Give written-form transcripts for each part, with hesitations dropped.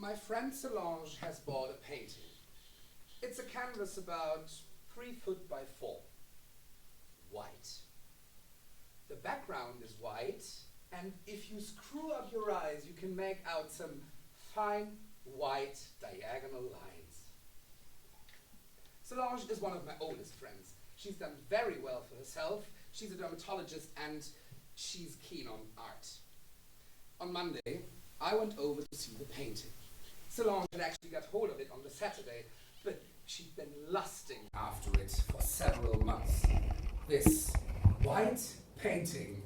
My friend Solange has bought a painting. It's a canvas about 3 foot by 4. White. The background is white, and if you screw up your eyes, you can make out some fine white diagonal lines. Solange is one of my oldest friends. She's done very well for herself. She's a dermatologist and she's keen on art. On Monday, I went over to see the painting. Solange had actually got hold of it on the Saturday, but she'd been lusting after it for several months. This white painting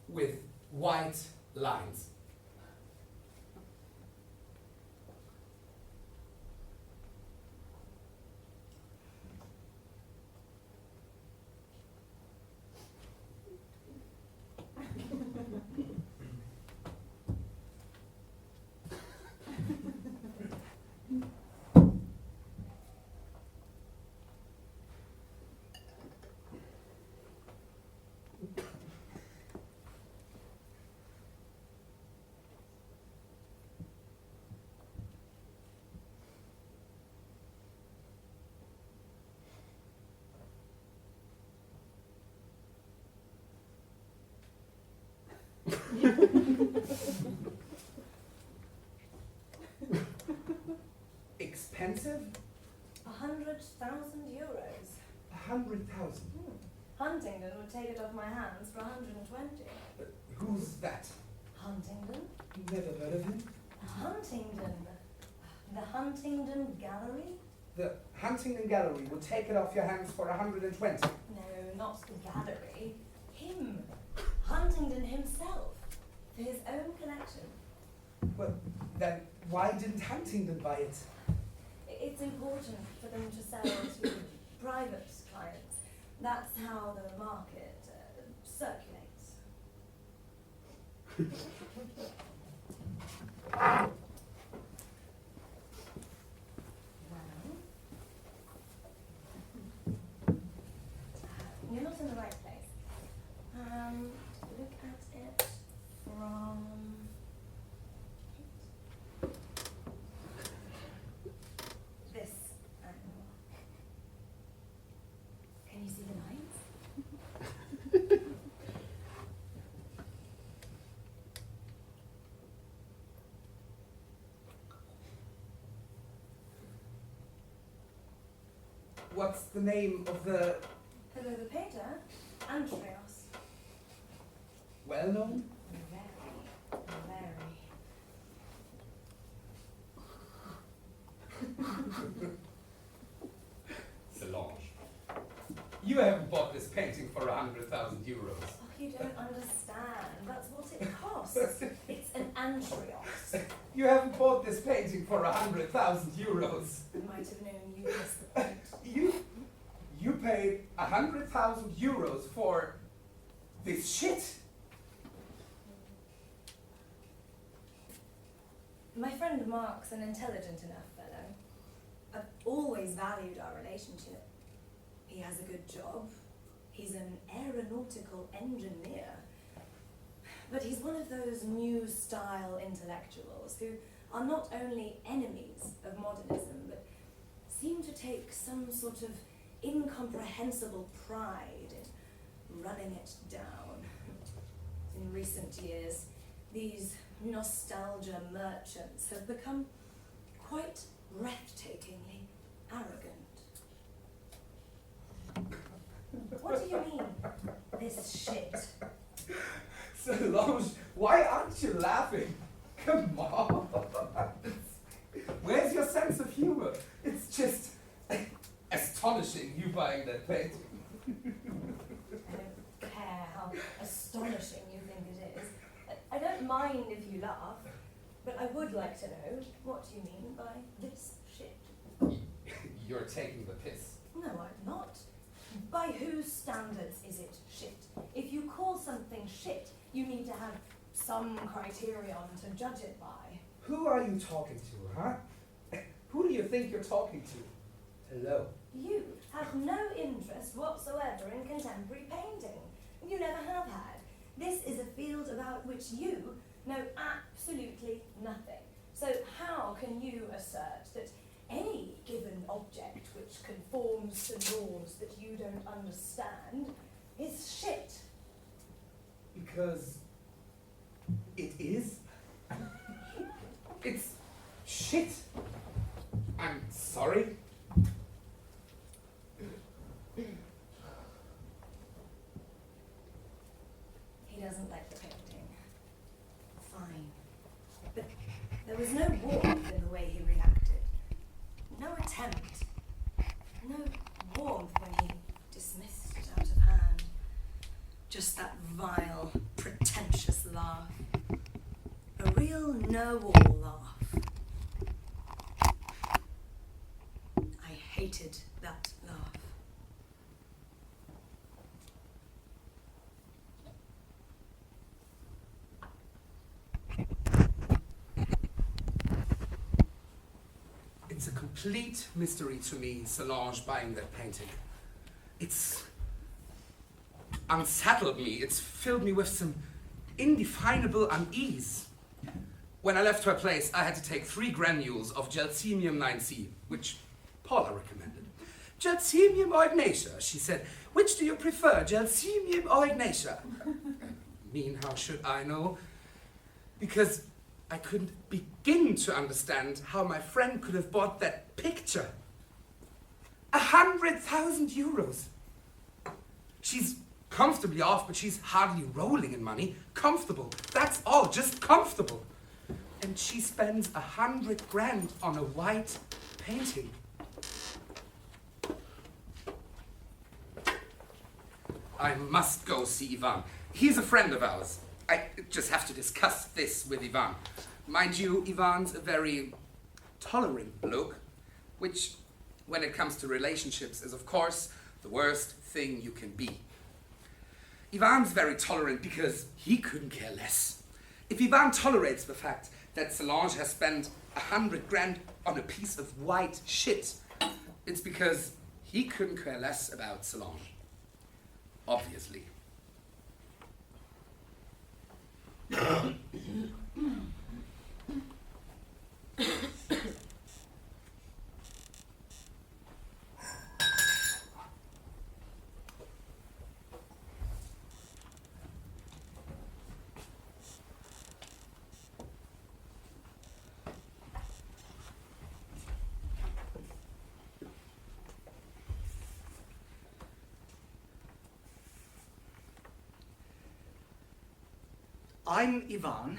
with white lines. Expensive? 100,000 euros. 100,000? Huntingdon would take it off my hands for 120. Who's that? Huntingdon? Never heard of him. Huntingdon? The Huntingdon Gallery? The Huntingdon Gallery would take it off your hands for 120. No, not the gallery. Him. Huntingdon himself. For his own collection. Well, then why didn't Huntingdon buy it? It's important for them to sell to private clients. That's how the market circulates. Well, you're not in the right place. Look at it from this angle. Can you see the lines? What's the name of the... The painter? Andreas. Well known? Very, Solange, you haven't bought this painting for 100,000 euros. Oh, you don't understand. That's what it costs. It's an Andreas. You haven't bought this painting for 100,000 euros. I might have known you missed the point. You paid 100,000 euros for this shit. My friend Marc's an intelligent enough fellow. I've always valued our relationship. He has a good job. He's an aeronautical engineer. But he's one of those new style intellectuals who are not only enemies of modernism, but seem to take some sort of incomprehensible pride in running it down. In recent years, these nostalgia merchants have become quite breathtakingly arrogant. What do you mean, this shit? Solange, why aren't you laughing? Come on. Where's your sense of humor? It's just astonishing you buying that painting. I don't care how astonishing you think it is. I don't mind if you laugh, but I would like to know what you mean by this shit. You're taking the piss. No, I'm not. By whose standards is it shit? If you call something shit, you need to have some criterion to judge it by. Who are you talking to, huh? Who do you think you're talking to? Hello. You have no interest whatsoever in contemporary painting. You never have had. This is a field about which you know absolutely nothing. So how can you assert that any given object which conforms to norms that you don't understand is shit? Because it is. It's shit. I'm sorry. He doesn't like the painting. Fine. But there was no warmth in the way he reacted. No attempt. No warmth when he dismissed it out of hand. Just that vile, pretentious laugh. A real know-all laugh. I hated that laugh. It's a complete mystery to me, Solange buying that painting. It's unsettled me. It's filled me with some indefinable unease. When I left her place, I had to take 3 granules of Gelseminum 9C, which Paula recommended. Gelseminum or Ignatia, she said. Which do you prefer, Gelseminum or Ignatia? How should I know? Because I couldn't begin to understand how my friend could have bought that picture. 100,000 euros. She's comfortably off, but she's hardly rolling in money. Comfortable. That's all, just comfortable. And she spends 100 grand on a white painting. I must go see Yvan. He's a friend of ours. I just have to discuss this with Yvan. Mind you, Yvan's a very tolerant bloke, which, when it comes to relationships, is of course the worst thing you can be. Yvan's very tolerant because he couldn't care less. If Yvan tolerates the fact that Solange has spent 100 grand on a piece of white shit, it's because he couldn't care less about Solange. Obviously. I'm Yvan.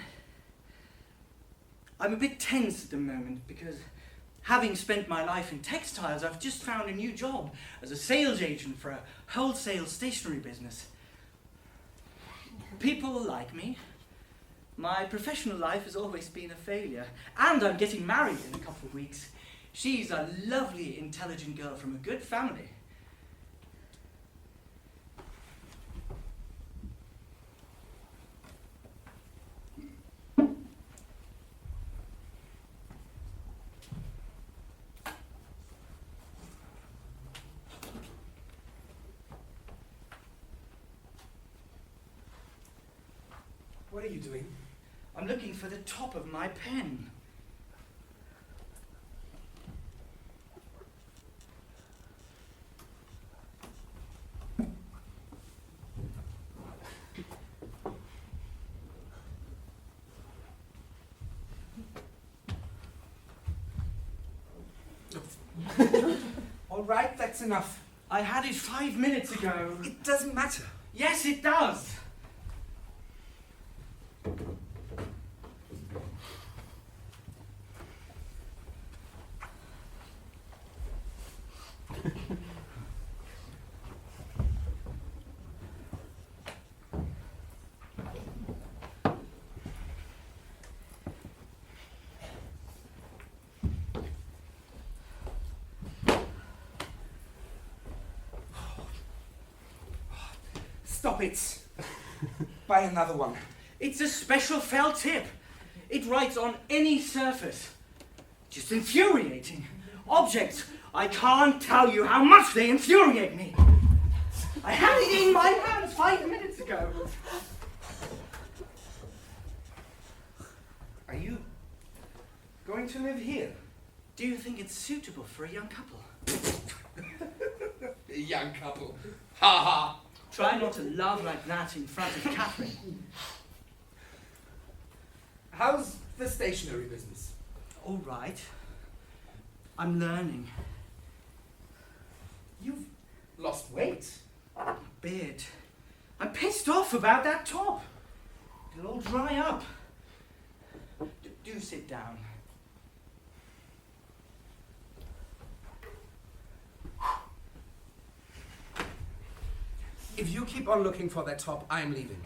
I'm a bit tense at the moment because, having spent my life in textiles, I've just found a new job as a sales agent for a wholesale stationery business. People like me. My professional life has always been a failure, and I'm getting married in a couple of weeks. She's a lovely, intelligent girl from a good family. What are you doing? I'm looking for the top of my pen. All right, that's enough. I had it 5 minutes ago. It doesn't matter. Yes, it does. Stop it. Buy another one. It's a special felt tip. It writes on any surface. Just infuriating. Objects. I can't tell you how much they infuriate me. I had it in my hands 5 minutes ago. Are you going going to live here? Do you think it's suitable for a young couple? A young couple. Ha ha. Try not to laugh like that in front of Catherine. How's the stationery business? All right. I'm learning. You've lost weight. A bit. I'm pissed off about that top. It'll all dry up. Do sit down. If you keep on looking for that top, I'm leaving.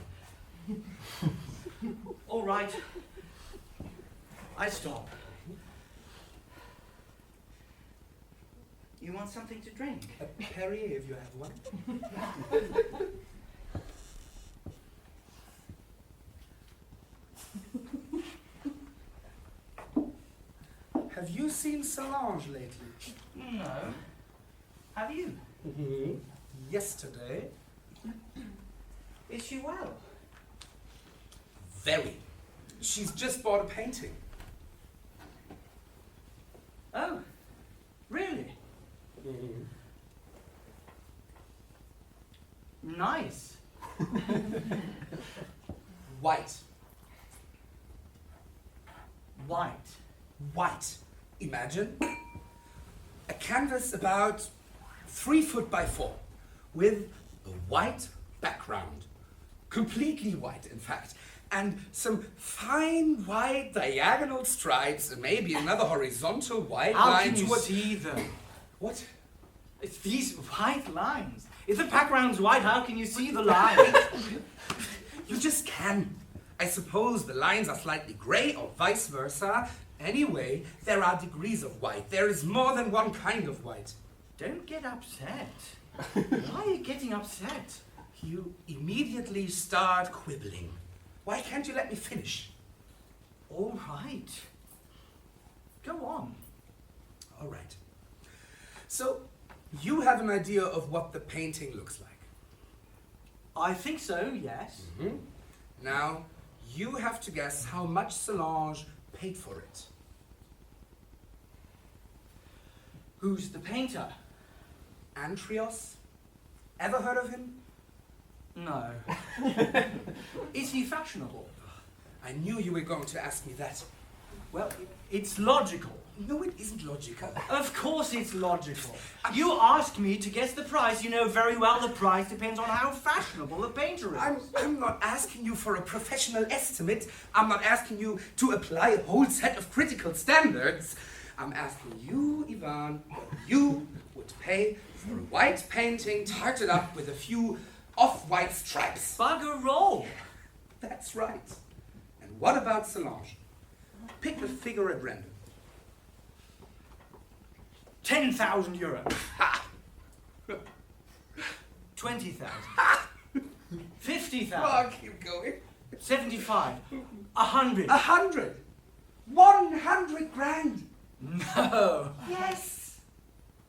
All right. I stop. You want something to drink? A Perrier if you have one. Have you seen Solange lately? No. Have you? Mm-hmm. Yesterday. Is she well? Very. She's just bought a painting. Oh, really? Mm-hmm. Nice. White. White. White. Imagine a canvas about 3 foot by 4 with a white background. Completely white, in fact. And some fine white diagonal stripes and maybe another horizontal white How line. can you see them? What? It's these white lines. If the background's white, how can you see the lines? You just can. I suppose the lines are slightly grey or vice versa. Anyway, there are degrees of white. There is more than one kind of white. Don't get upset. Why are you getting upset? You immediately start quibbling. Why can't you let me finish? All right. Go on. All right. So, you have an idea of what the painting looks like. I think so, yes. Mm-hmm. Now, you have to guess how much Solange paid for it. Who's the painter? Andreas? Ever heard of him? No. Is he fashionable? I knew you were going to ask me that. Well, it's logical. No, it isn't logical. Of course it's logical. You asked me to guess the price. You know very well the price depends on how fashionable the painter is. I'm not asking you for a professional estimate. I'm not asking you to apply a whole set of critical standards. I'm asking you, Yvan, what you would pay for a white painting tarted up with a few off-white stripes. Bugger roll. That's right. And what about Solange? Pick a figure at random. 10,000 euros. Ha! 20,000. 50,000. Oh, keep going. 75. 100. 100. 100 grand. No. Yes.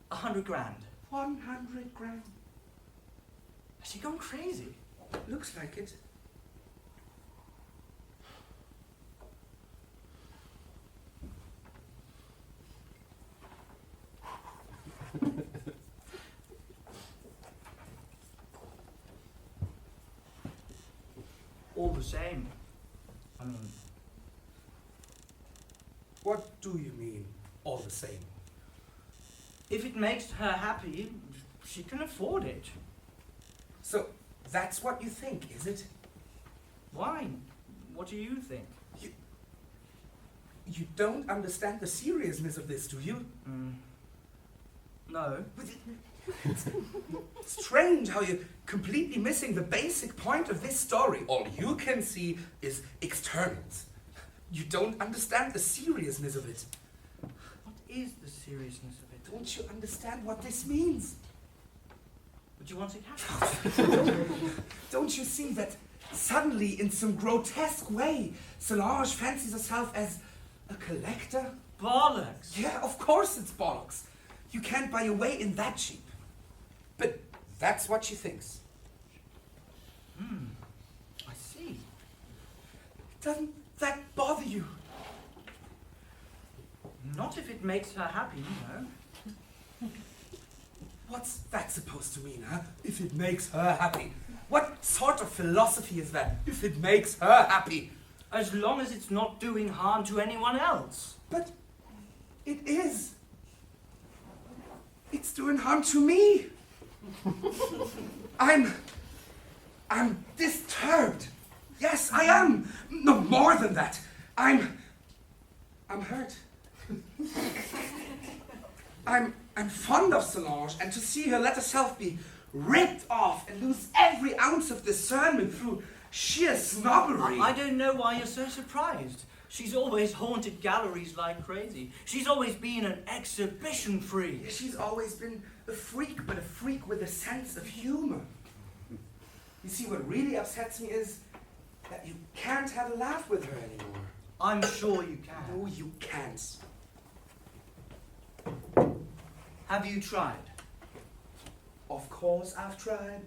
100 grand. 100 grand. Has he gone crazy? Looks like it. All the same. I mean, What do you mean, all the same? if it makes her happy, she can afford it. So, that's what you think, is it? Why? What do you think? You don't understand the seriousness of this, do you? No. But it's strange how you're completely missing the basic point of this story. All you can see is externals. You don't understand the seriousness of it. What is the seriousness of it? Don't you understand what this means? Would you want it happen? Don't you see that suddenly, in some grotesque way, Solange fancies herself as a collector? Bollocks. Yeah, of course it's bollocks. You can't buy your way in that cheap. But that's what she thinks. I see. Doesn't that bother you? Not if it makes her happy, you know. What's that supposed to mean, huh? If it makes her happy. What sort of philosophy is that? If it makes her happy. As long as it's not doing harm to anyone else. But it is. It's doing harm to me. I'm disturbed. Yes, I am. No, more than that. I'm hurt. I'm fond of Solange, and to see her let herself be ripped off and lose every ounce of discernment through sheer snobbery. I don't know why you're so surprised. She's always haunted galleries like crazy. She's always been an exhibition freak. She's always been a freak, but a freak with a sense of humor. You see, what really upsets me is that you can't have a laugh with her anymore. I'm sure you can. No, you can't. Have you tried? Of course I've tried.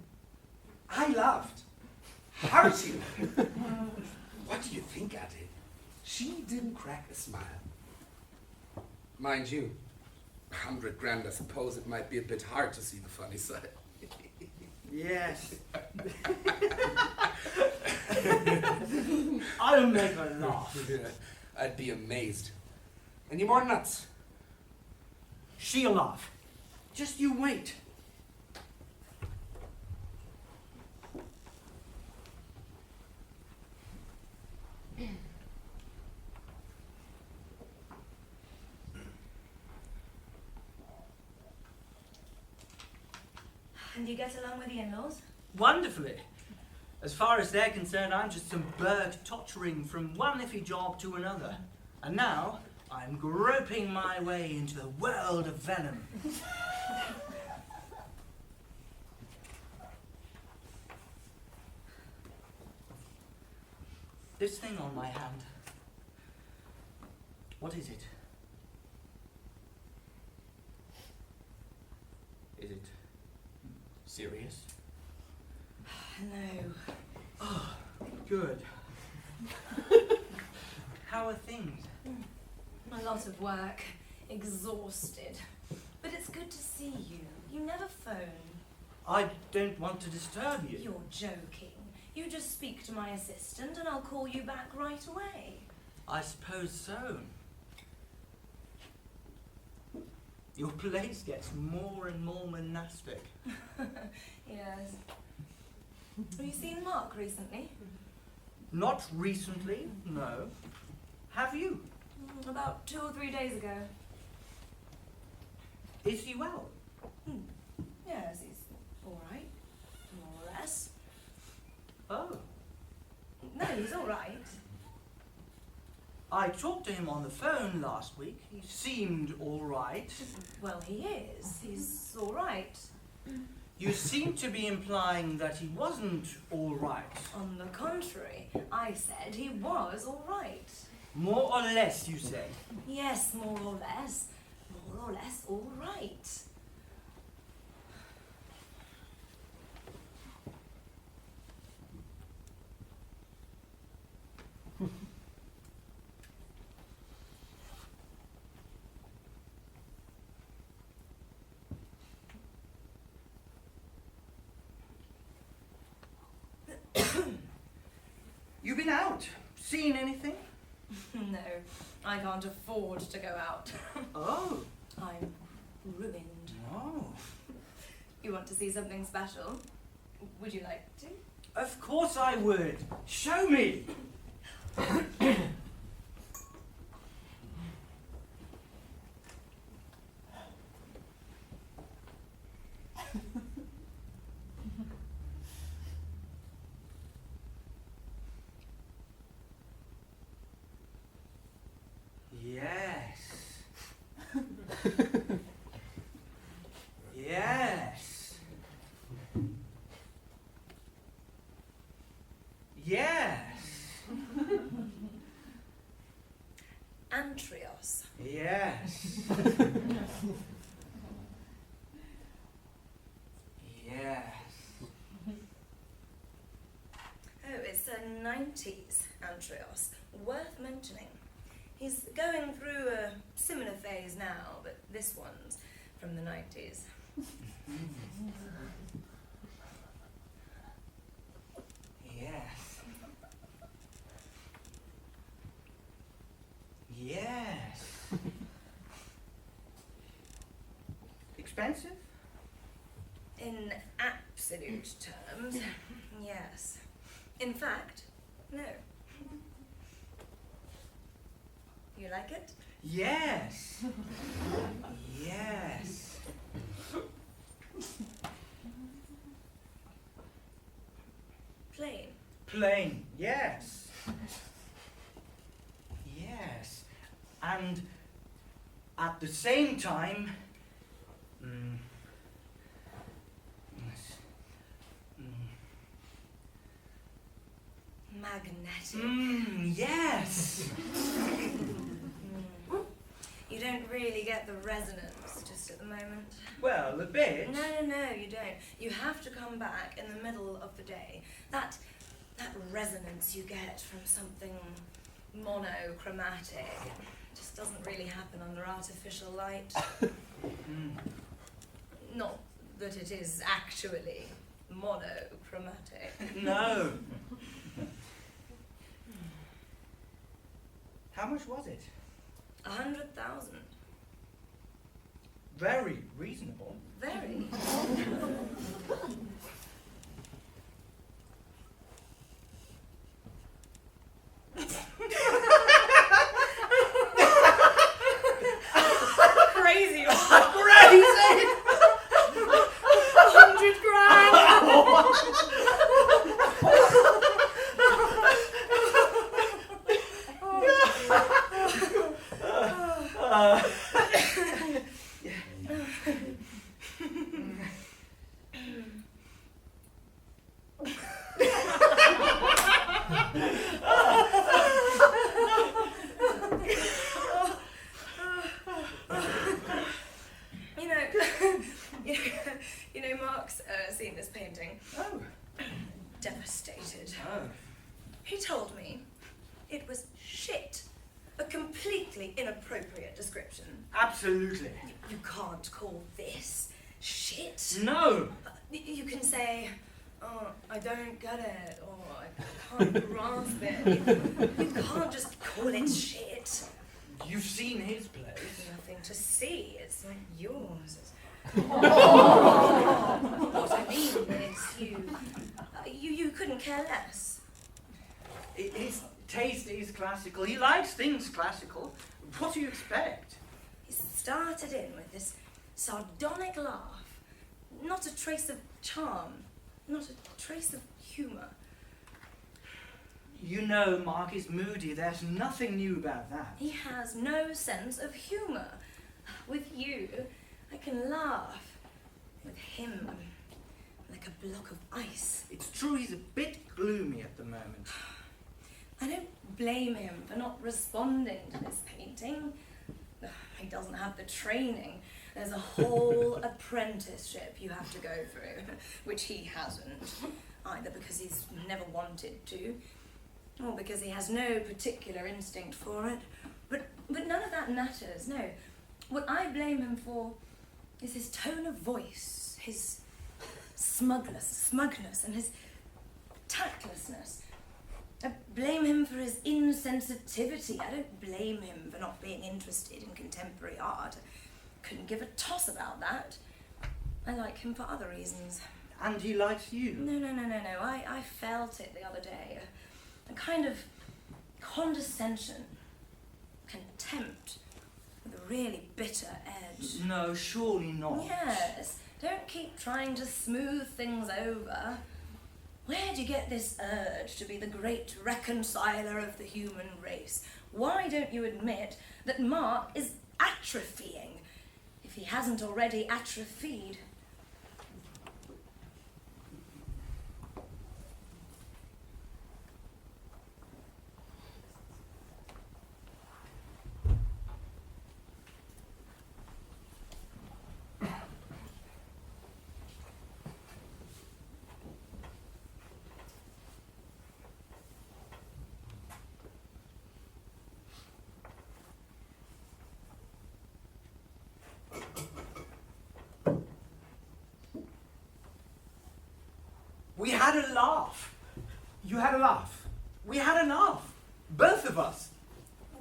I laughed. Haven't you? What do you think I did? She didn't crack a smile. Mind you, 100 grand, I suppose it might be a bit hard to see the funny side. Yes. I'll make her laugh. I'd be amazed. Any more nuts? She'll laugh. Just you wait. And you get along with the in-laws? Wonderfully. As far as they're concerned, I'm just some bird tottering from one iffy job to another. And now, I'm groping my way into the world of venom. This thing on my hand. What is it? Is it serious? No. Oh, good. How are things? A lot of work. Exhausted. But it's good to see you. You never phone. I don't want to disturb you. You're joking. You just speak to my assistant and I'll call you back right away. I suppose so. Your place gets more and more monastic. Yes. Have you seen Marc recently? Not recently, no. Have you? About 2 or 3 days ago. Is he well? Yes, he's all right. More or less. Oh. No, he's all right. I talked to him on the phone last week. He seemed all right. Well, he is. He's all right. You seem to be implying that he wasn't all right. On the contrary, I said he was all right. More or less, you say? Yes, more or less. More or less all right. You been out? Seen anything? No, I can't afford to go out. Oh. I'm ruined. Oh. You want to see something special? Would you like to? Of course I would. Show me. Yes. Yes. Yes. Andreas. Yes. Yes. Oh, it's a 90s Andreas. Worth mentioning. He's going through a similar phase now, but this one's from the 90s. Yes. Yes. Expensive? In absolute terms, yes. In fact, no. You like it? Yes. Yes. Plain. Plain, yes. Yes. And at the same time, magnetic. Yes. You don't really get the resonance just at the moment. Well, a bit. No, you don't. You have to come back in the middle of the day. That resonance you get from something monochromatic just doesn't really happen under artificial light. Not that it is actually monochromatic. No. How much was it? 100,000. Very reasonable. Very. Crazy. Crazy! 100 grand. You know, Marc's seen this painting. Oh. Devastated. Oh. He told me it was shit. A completely inappropriate description. Absolutely. You can't call this shit. No. You can say, oh, I don't get it, or I can't grasp it. You can't just call it shit. You've seen his place. There's nothing to see. It's like yours. What I mean is you couldn't care less. His taste is classical. He likes things classical. What do you expect? He started in with this sardonic laugh. Not a trace of charm. Not a trace of humour. You know Marc is moody. There's nothing new about that. He has no sense of humour. With you, I can laugh. With him, I'm like a block of ice. It's true he's a bit gloomy at the moment. I don't blame him for not responding to this painting. He doesn't have the training. There's a whole apprenticeship you have to go through, which he hasn't, either because he's never wanted to, or because he has no particular instinct for it. But none of that matters, no. What I blame him for is his tone of voice, his smugness, and his tactlessness. I blame him for his insensitivity. I don't blame him for not being interested in contemporary art. I couldn't give a toss about that. I like him for other reasons. And he likes you? No. I felt it the other day. A kind of condescension, contempt, with a really bitter edge. No, surely not. Yes. Don't keep trying to smooth things over. Where do you get this urge to be the great reconciler of the human race? Why don't you admit that Marc is atrophying, if he hasn't already atrophied? You had a laugh. We had a laugh. Both of us.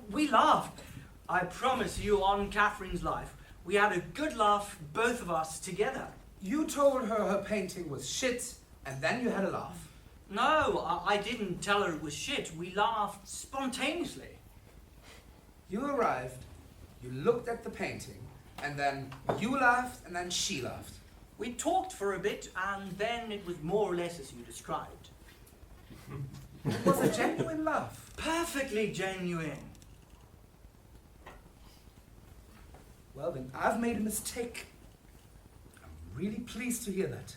We laughed. I promise you on Catherine's life, we had a good laugh, both of us together. You told her her painting was shit, and then you had a laugh. No, I didn't tell her it was shit. We laughed spontaneously. You arrived, you looked at the painting, and then you laughed, and then she laughed. We talked for a bit, and then it was more or less as you described. It was a genuine laugh. Perfectly genuine. Well then, I've made a mistake. I'm really pleased to hear that.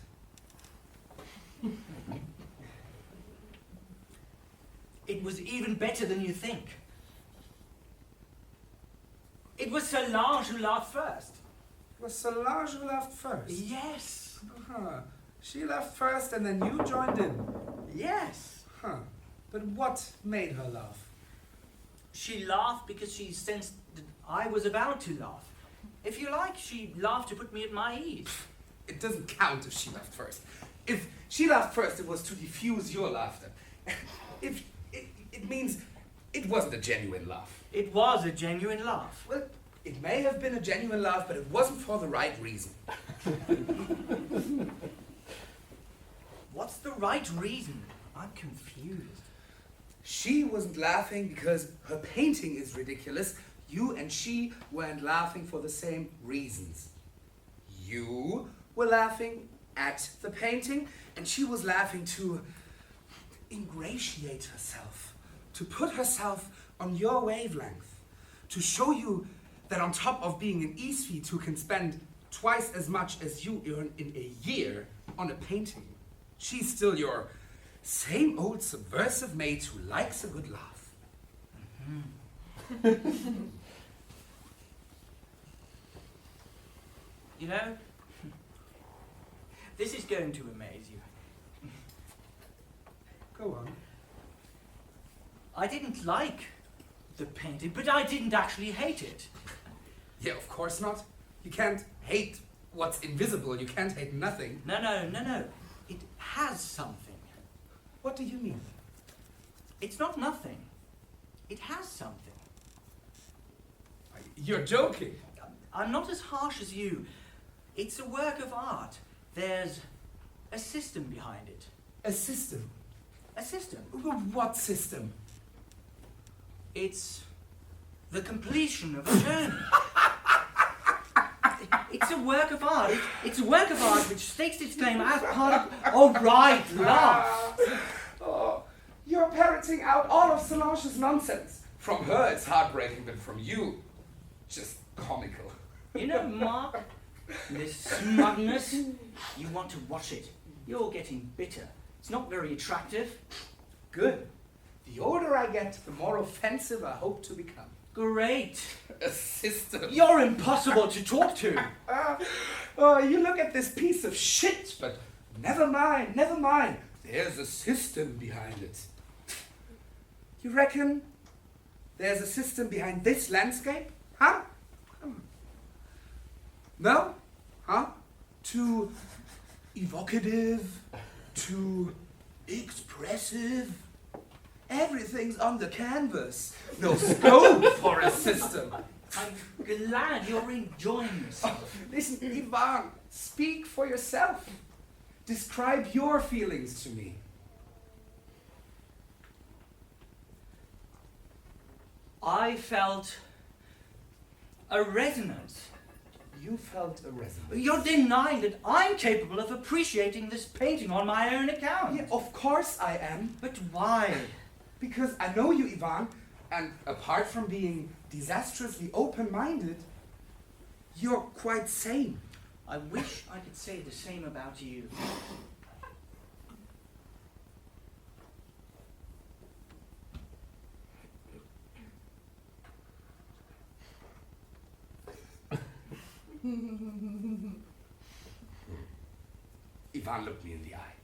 It was even better than you think. It was Solange who laughed first. It was Solange who laughed first. Yes. Uh-huh. She laughed first and then you joined in. Yes. Huh. But what made her laugh? She laughed because she sensed that I was about to laugh. If you like, she laughed to put me at my ease. It doesn't count if she laughed first. If she laughed first, it was to diffuse your laughter. If it means it wasn't a genuine laugh. It was a genuine laugh. Well, it may have been a genuine laugh, but it wasn't for the right reason. What's the right reason? I'm confused. She wasn't laughing because her painting is ridiculous. You and she weren't laughing for the same reasons. You were laughing at the painting, and she was laughing to ingratiate herself, to put herself on your wavelength, to show you that on top of being an aesthete who can spend twice as much as you earn in a year on a painting, she's still your same old subversive mate who likes a good laugh. Mm-hmm. You know, this is going to amaze you. Go on. I didn't like the painting, but I didn't actually hate it. Yeah, of course not. You can't hate what's invisible. You can't hate nothing. No. It has something. What do you mean? It's not nothing. It has something. You're joking. I'm not as harsh as you. It's a work of art. There's a system behind it. A system? A system. What system? It's the completion of a journey. It's a work of art. It's a work of art which stakes its claim as part of... Oh, right, laugh. Oh, you're parroting out all of Solange's nonsense. From her, it's heartbreaking, but from you, just comical. You know, Marc, this smugness, you want to watch it. You're getting bitter. It's not very attractive. Good. The older I get, the more offensive I hope to become. Great. A system. You're impossible to talk to. You look at this piece of shit, but never mind. There's a system behind it. You reckon there's a system behind this landscape? Huh? No? Huh? Too evocative, too expressive. Everything's on the canvas. No scope for a system. I'm glad you're enjoying yourself. Listen, Yvan, speak for yourself. Describe your feelings to me. I felt a resonance. You felt a resonance. You're denying that I'm capable of appreciating this painting on my own account. Yeah, of course I am. But why? Because I know you, Yvan, and apart from being disastrously open-minded, you're quite sane. I wish I could say the same about you. Yvan looked me in the eye.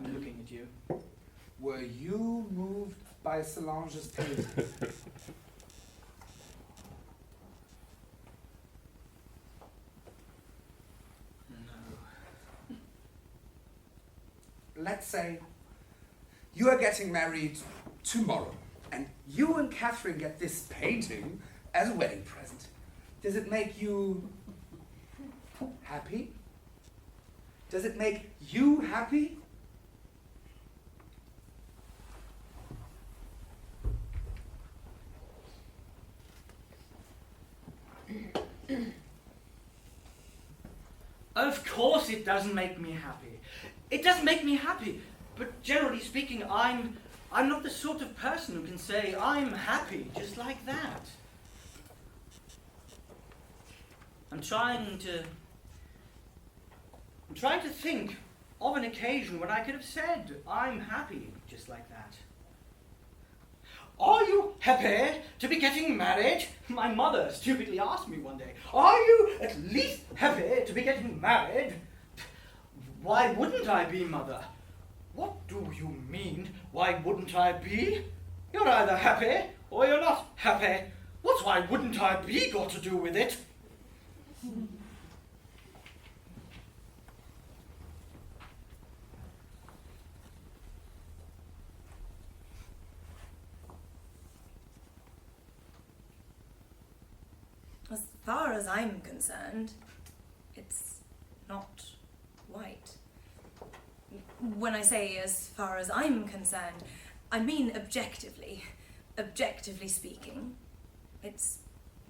I'm looking at you. Were you moved by Solange's painting? let's say you are getting married tomorrow, and you and Catherine get this painting as a wedding present. Does it make you happy? Does it make you happy? Of course it doesn't make me happy. It doesn't make me happy. But generally speaking, I'm not the sort of person who can say I'm happy just like that. I'm trying to think of an occasion when I could have said I'm happy just like that. Are you happy to be getting married? My mother stupidly asked me one day, are you at least happy to be getting married? Why wouldn't I be, Mother? What do you mean, why wouldn't I be? You're either happy or you're not happy. What's why wouldn't I be got to do with it? As far as I'm concerned, it's not white. When I say as far as I'm concerned, I mean objectively. Objectively speaking, it's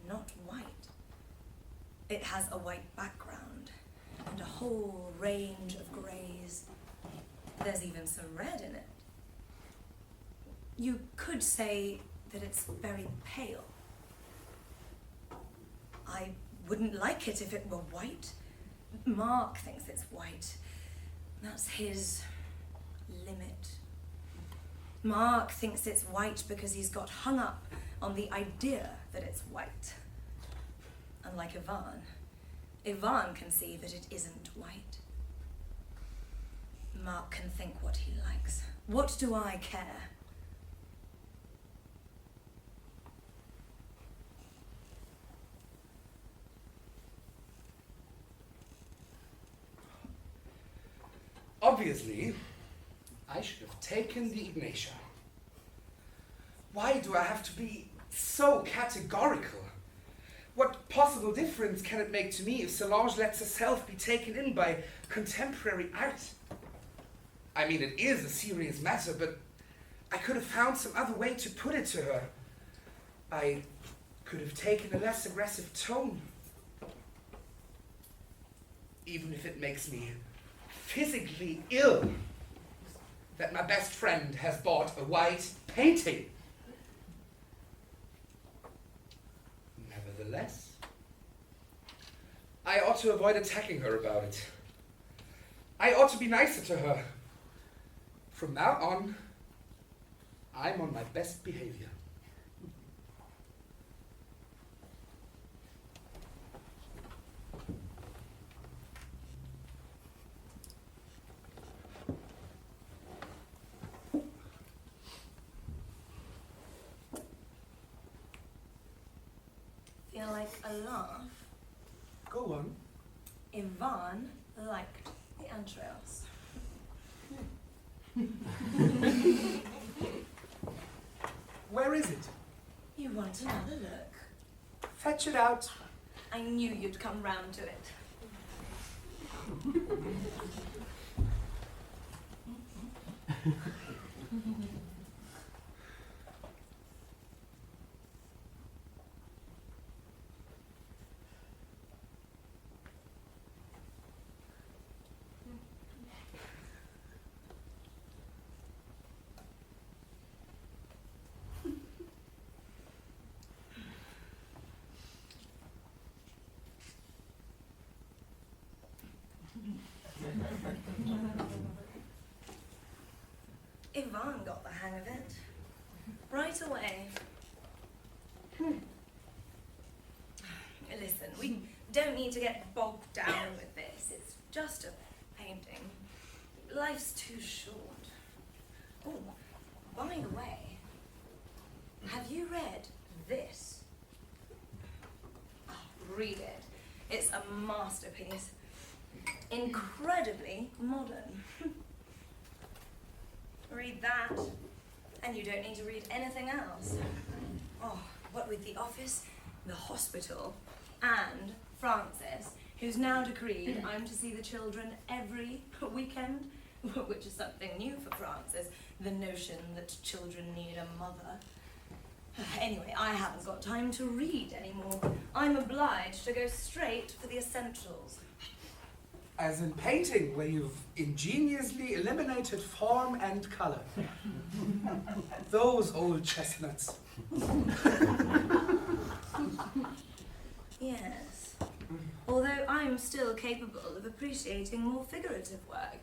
not white. It has a white background and a whole range of greys. There's even some red in it. You could say that it's very pale. I wouldn't like it if it were white. Marc thinks it's white. That's his limit. Marc thinks it's white because he's got hung up on the idea that it's white. Unlike Yvan can see that it isn't white. Marc can think what he likes. What do I care? Obviously, I should have taken the Ignatia. Why do I have to be so categorical? What possible difference can it make to me if Solange lets herself be taken in by contemporary art? I mean, it is a serious matter, but I could have found some other way to put it to her. I could have taken a less aggressive tone. Even if it makes me physically ill that my best friend has bought a white painting. Nevertheless, I ought to avoid attacking her about it. I ought to be nicer to her. From now on, I'm on my best behavior. Feel like a laugh? Go on. Yvan liked the Andreas. Where is it? You want another look? Fetch it out. I knew you'd come round to it. Yvan got the hang of it. Right away. Listen, we don't need to get bogged down with this. It's just a painting. Life's too short. Oh, by the way, have you read this? Oh, read it. It's a masterpiece. Incredibly modern. read that. And you don't need to read anything else. Oh, what with the office, the hospital, and Francis, who's now decreed I'm to see the children every weekend, which is something new for Francis, the notion that children need a mother. Anyway, I haven't got time to read anymore. I'm obliged to go straight for the essentials. As in painting, where you've ingeniously eliminated form and color. Those old chestnuts. Yes. Although I'm still capable of appreciating more figurative work,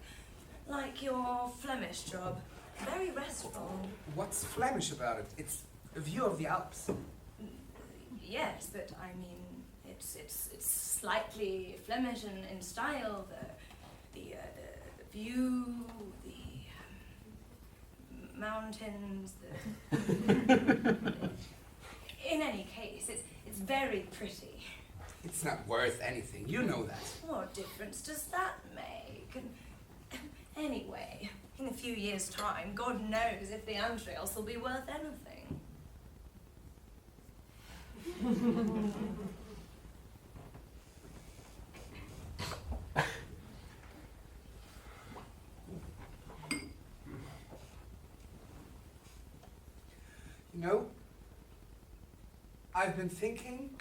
like your Flemish job. Very restful. What's Flemish about it? It's a view of the Alps. Yes, but I mean, it's slightly Flemish in style. The view, the mountains. In any case, it's very pretty. It's not worth anything. You know that. What difference does that make? Anyway, in a few years' time, God knows if the Andreas will be worth anything. You know, I've been thinking,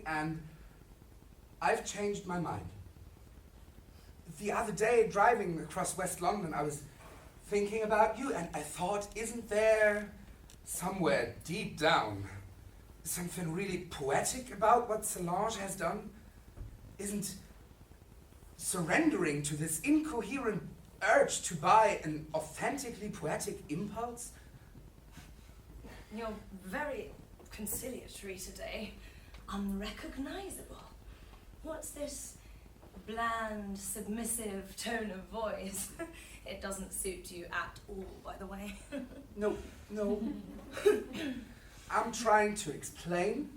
and I've changed my mind. The other day, driving across West London, I was thinking about you, and I thought, isn't there somewhere deep down something really poetic about what Solange has done? Isn't surrendering to this incoherent urge to buy an authentically poetic impulse? You're very conciliatory today. Unrecognizable. What's this bland, submissive tone of voice? It doesn't suit you at all, by the way. No. I'm trying to explain.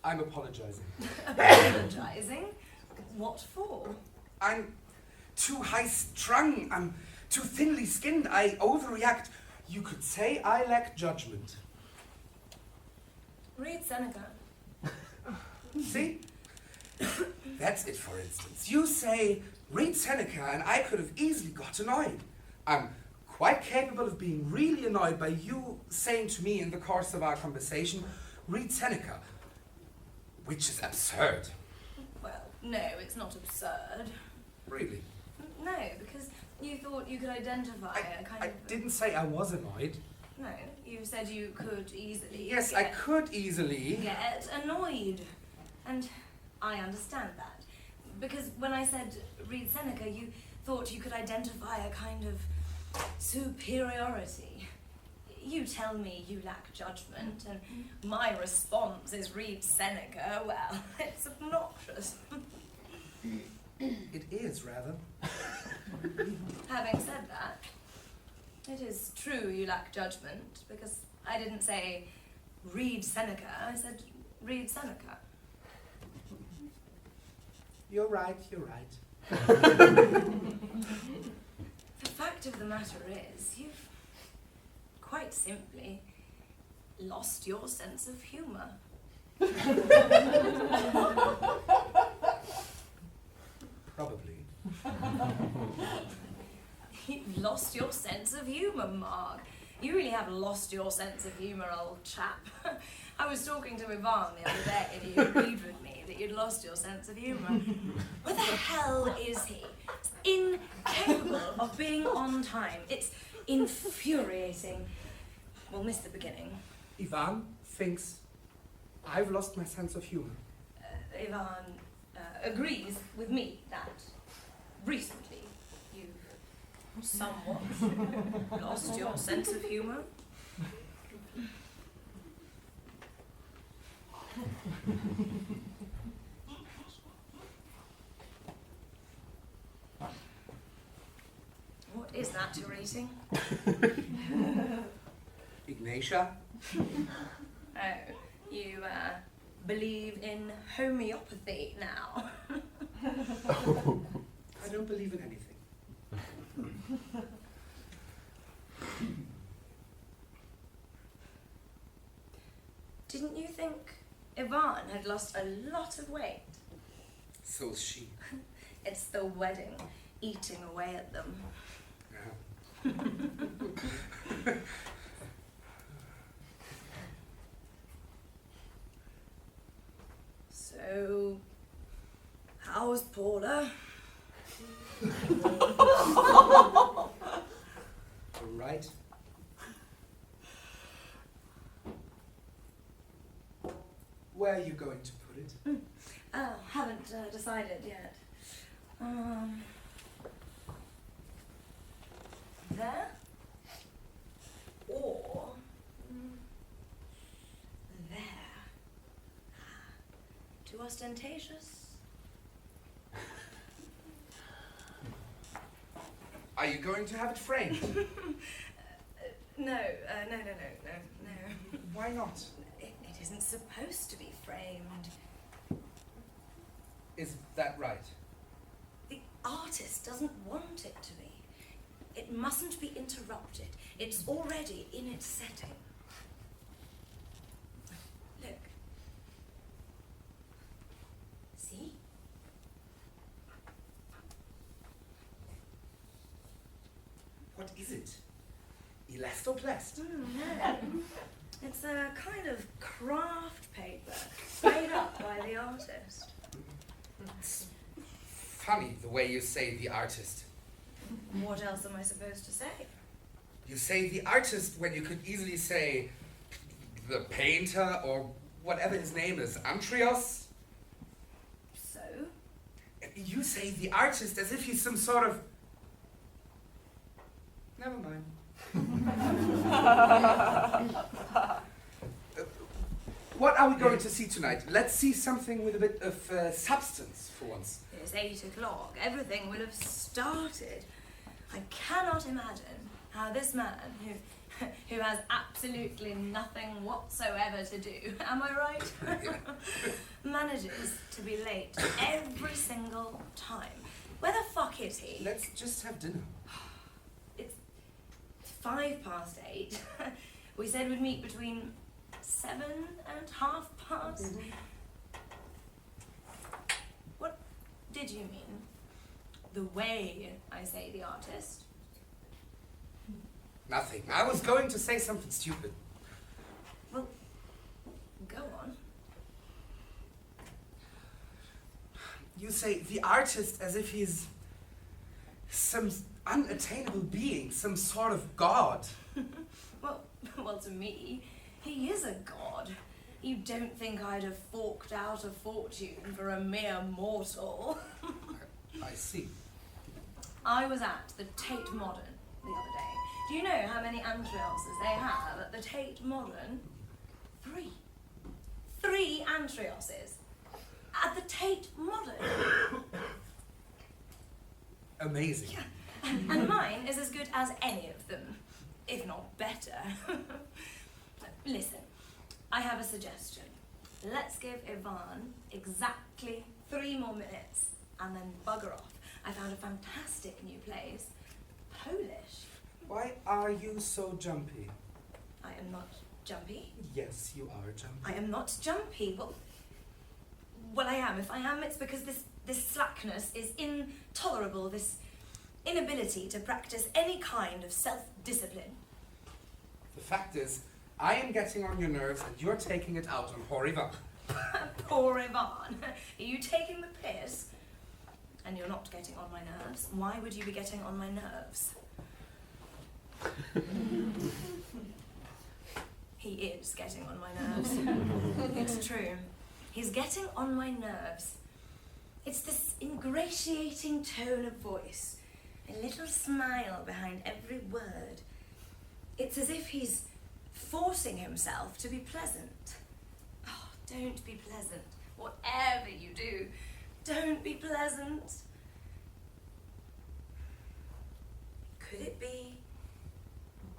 I'm apologizing. Apologizing? What for? I'm too high-strung. I'm too thinly skinned. I overreact. You could say I lack judgment. Read Seneca. See? That's it, for instance. You say, read Seneca, and I could have easily got annoyed. I'm quite capable of being really annoyed by you saying to me in the course of our conversation, read Seneca, which is absurd. Well, no, it's not absurd. Really? No, because you thought you could identify a kind I of... didn't say I was annoyed. No, you said you could easily... Yes, I could easily. ...get annoyed. And I understand that. Because when I said read Seneca, you thought you could identify a kind of superiority. You tell me you lack judgment, and my response is read Seneca. Well, it's obnoxious. It is, rather. Having said that, it is true you lack judgment, because I didn't say read Seneca, I said read Seneca. You're right. The fact of the matter is, you've quite simply lost your sense of humour. Probably. You've lost your sense of humour, Marc. You really have lost your sense of humour, old chap. I was talking to Yvan the other day and he agreed with me that you'd lost your sense of humour. Where the hell is he? It's incapable of being on time. It's infuriating. We'll miss the beginning. Yvan thinks I've lost my sense of humor. Yvan agrees with me that recently you've somewhat lost your sense of humour. What is that you're eating? Ignatia? Oh, you believe in homeopathy now? I don't believe in anything. Didn't you think Yvan had lost a lot of weight? So's she. It's the wedding eating away at them. Yeah. So, how's Paula? All right. Where are you going to put it? Haven't decided yet. There? Or there? Too ostentatious? Are you going to have it framed? No. Why not? It isn't supposed to be framed. Is that right? The artist doesn't want it to be. It mustn't be interrupted. It's already in its setting. Look. See? What is it? Elastoplast? No. It's a kind of craft paper made up by the artist. It's funny the way you say the artist. What else am I supposed to say? You say the artist when you could easily say the painter or whatever his name is, Andreas. So? You say the artist as if he's some sort of... Never mind. What are we going to see tonight? Let's see something with a bit of substance for once. It's 8 o'clock. Everything will have started. I cannot imagine how this man, who has absolutely nothing whatsoever to do, am I right? Manages to be late every single time. Where the fuck is he? Let's just have dinner. It's 8:05. We said we'd meet between 7 and past. Mm-hmm. What did you mean? The way I say the artist? Nothing. I was going to say something stupid. Well, go on. You say the artist as if he's some unattainable being, some sort of god. Well, to me, he is a god. You don't think I'd have forked out a fortune for a mere mortal? I see. I was at the Tate Modern the other day. Do you know how many Andreases they have at the Tate Modern? 3. 3 Andreases at the Tate Modern. Amazing. Yeah. And mine is as good as any of them, if not better. Listen, I have a suggestion. Let's give Yvan exactly 3 more minutes and then bugger off. I found a fantastic new place. Polish. Why are you so jumpy? I am not jumpy. Yes, you are jumpy. I am not jumpy. Well, I am. If I am, it's because this slackness is intolerable, this inability to practice any kind of self-discipline. The fact is, I am getting on your nerves and you're taking it out on poor Yvan. Poor Yvan. Are you taking the piss? And you're not getting on my nerves. Why would you be getting on my nerves? He is getting on my nerves. It's true. He's getting on my nerves. It's this ingratiating tone of voice, a little smile behind every word. It's as if he's forcing himself to be pleasant. Oh, don't be pleasant. Whatever you do, don't be pleasant. Could it be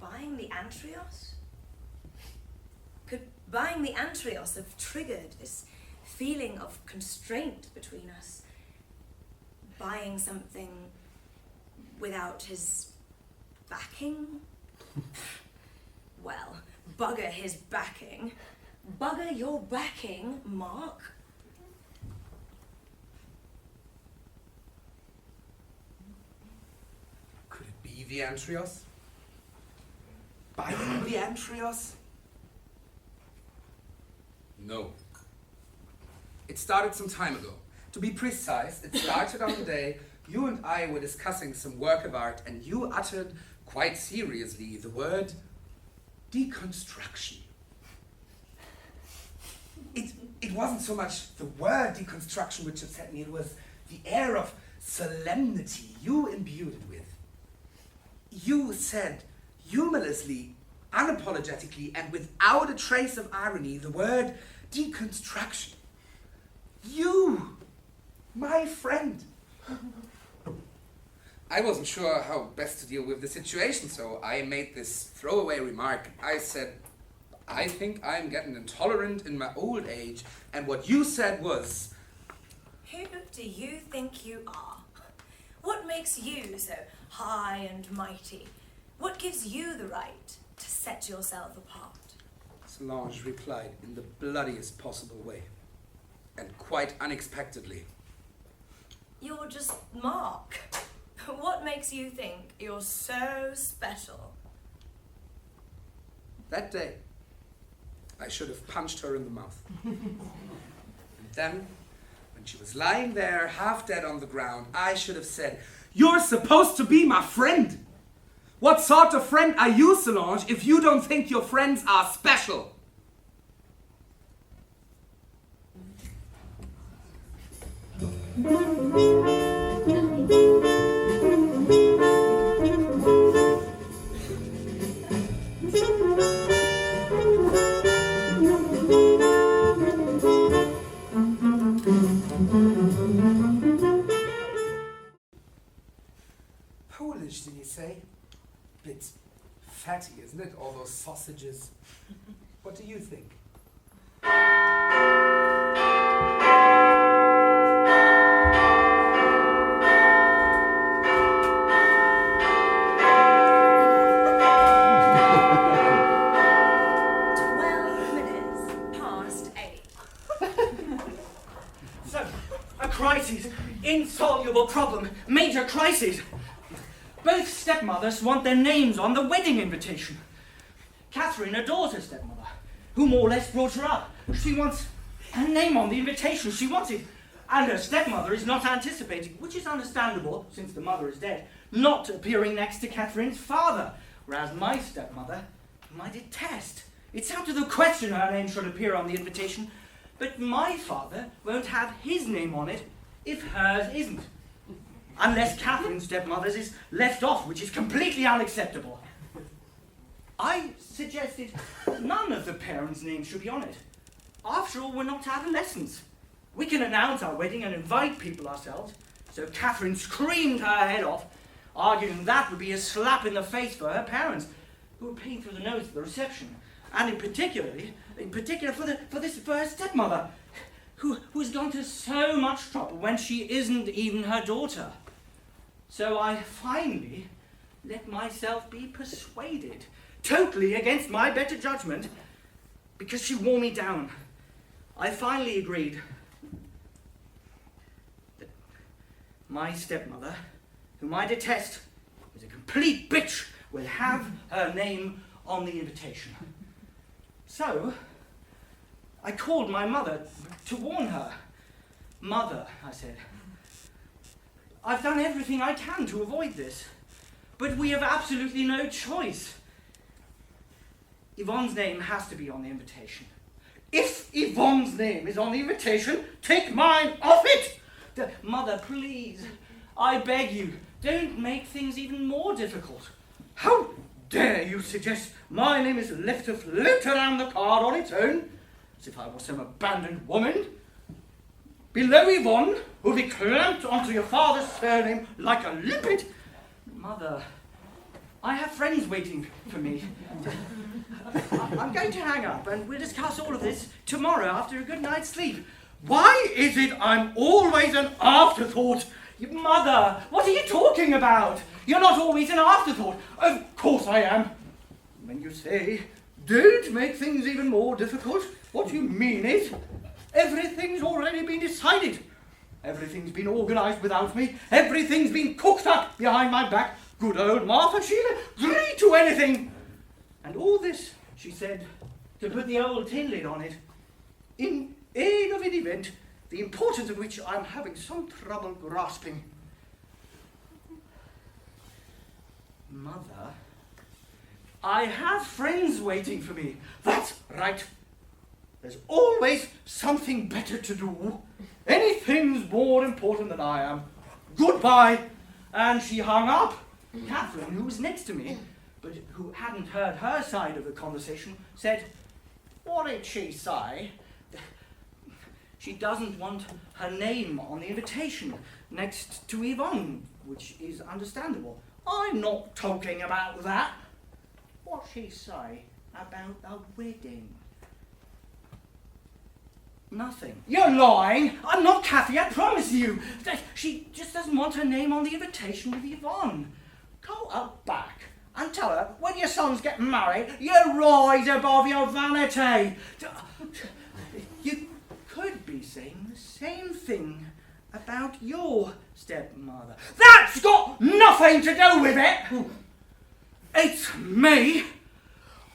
buying the Andreas? Could buying the Andreas have triggered this feeling of constraint between us? buying something without his backing? Well, bugger his backing. Bugger your backing, Marc. Could it be the Antrios? Buying the Antrios? No. It started some time ago. To be precise, it started on the day you and I were discussing some work of art and you uttered quite seriously the word deconstruction. It wasn't so much the word deconstruction which upset me, it was the air of solemnity you imbued it with. You said humorlessly, unapologetically, and without a trace of irony, the word deconstruction. You, my friend. I wasn't sure how best to deal with the situation, so I made this throwaway remark. I said, I think I'm getting intolerant in my old age, and what you said was, Who do you think you are? What makes you so high and mighty? What gives you the right to set yourself apart? Solange replied in the bloodiest possible way, and quite unexpectedly. You're just Marc. What makes you think you're so special? That day, I should have punched her in the mouth. And then, when she was lying there, half dead on the ground, I should have said, "You're supposed to be my friend! What sort of friend are you, Solange, if you don't think your friends are special?" Polish, did you say? Bit fatty, isn't it? All those sausages. What do you think? Crisis, insoluble problem, major crisis. Both stepmothers want their names on the wedding invitation. Catherine adores her stepmother, who more or less brought her up. She wants her name on the invitation, she wants it. And her stepmother is not anticipating, which is understandable, since the mother is dead, not appearing next to Catherine's father, whereas my stepmother, whom I detest, it's out of the question her name should appear on the invitation, but my father won't have his name on it if hers isn't. Unless Catherine's stepmother's is left off, which is completely unacceptable. I suggested none of the parents' names should be on it. After all, we're not adolescents. We can announce our wedding and invite people ourselves. So Catherine screamed her head off, arguing that would be a slap in the face for her parents, who were paying through the nose for the reception, and in particular for her stepmother, who's gone to so much trouble when she isn't even her daughter. So I finally let myself be persuaded, totally against my better judgment, because she wore me down. I finally agreed that my stepmother, whom I detest, is a complete bitch, will have her name on the invitation. So I called my mother to warn her. "Mother," I said, "I've done everything I can to avoid this, but we have absolutely no choice. Yvonne's name has to be on the invitation. If Yvonne's name is on the invitation, take mine off it! Mother, please, I beg you, don't make things even more difficult. How dare you suggest my name is left to float around the card on its own, as if I was some abandoned woman? Below Yvonne will be clamped onto your father's surname like a limpet. Mother, I have friends waiting for me. I'm going to hang up and we'll discuss all of this tomorrow after a good night's sleep. Why is it I'm always an afterthought? Mother, what are you talking about? You're not always an afterthought. Of course I am. When you say, don't make things even more difficult, what you mean is, everything's already been decided. Everything's been organised without me. Everything's been cooked up behind my back. Good old Martha, she'll agree to anything. And all this, she said, to put the old tin lid on it, in aid of an event, the importance of which I'm having some trouble grasping. Mother, I have friends waiting for me. That's right. There's always something better to do. Anything's more important than I am. Goodbye. And she hung up. Catherine, who was next to me, but who hadn't heard her side of the conversation, said, what did she say? She doesn't want her name on the invitation next to Yvan, which is understandable. I'm not talking about that. What'd she say about the wedding? Nothing. You're lying. I'm not Kathy, I promise you. She just doesn't want her name on the invitation with Yvan. Go up back and tell her when your sons get married, you rise above your vanity. You could be saying the same thing about your stepmother. That's got nothing to do with it. It's me.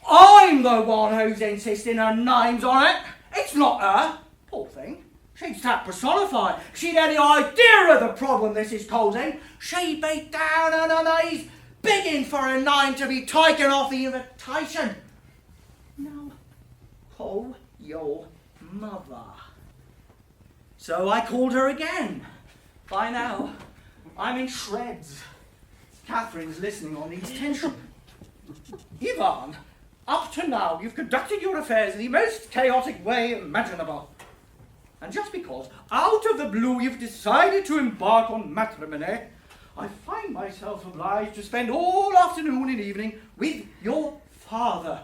I'm the one who's insisting her name's on it. It's not her. Poor thing. She's that personified. She'd any idea of the problem this is causing. She'd be down on her knees, begging for her name to be taken off the invitation. Now, call your mother. So I called her again. By now, I'm in shreds. Catherine's listening on each tension. Yvan, up to now, you've conducted your affairs in the most chaotic way imaginable. And just because, out of the blue, you've decided to embark on matrimony, I find myself obliged to spend all afternoon and evening with your father.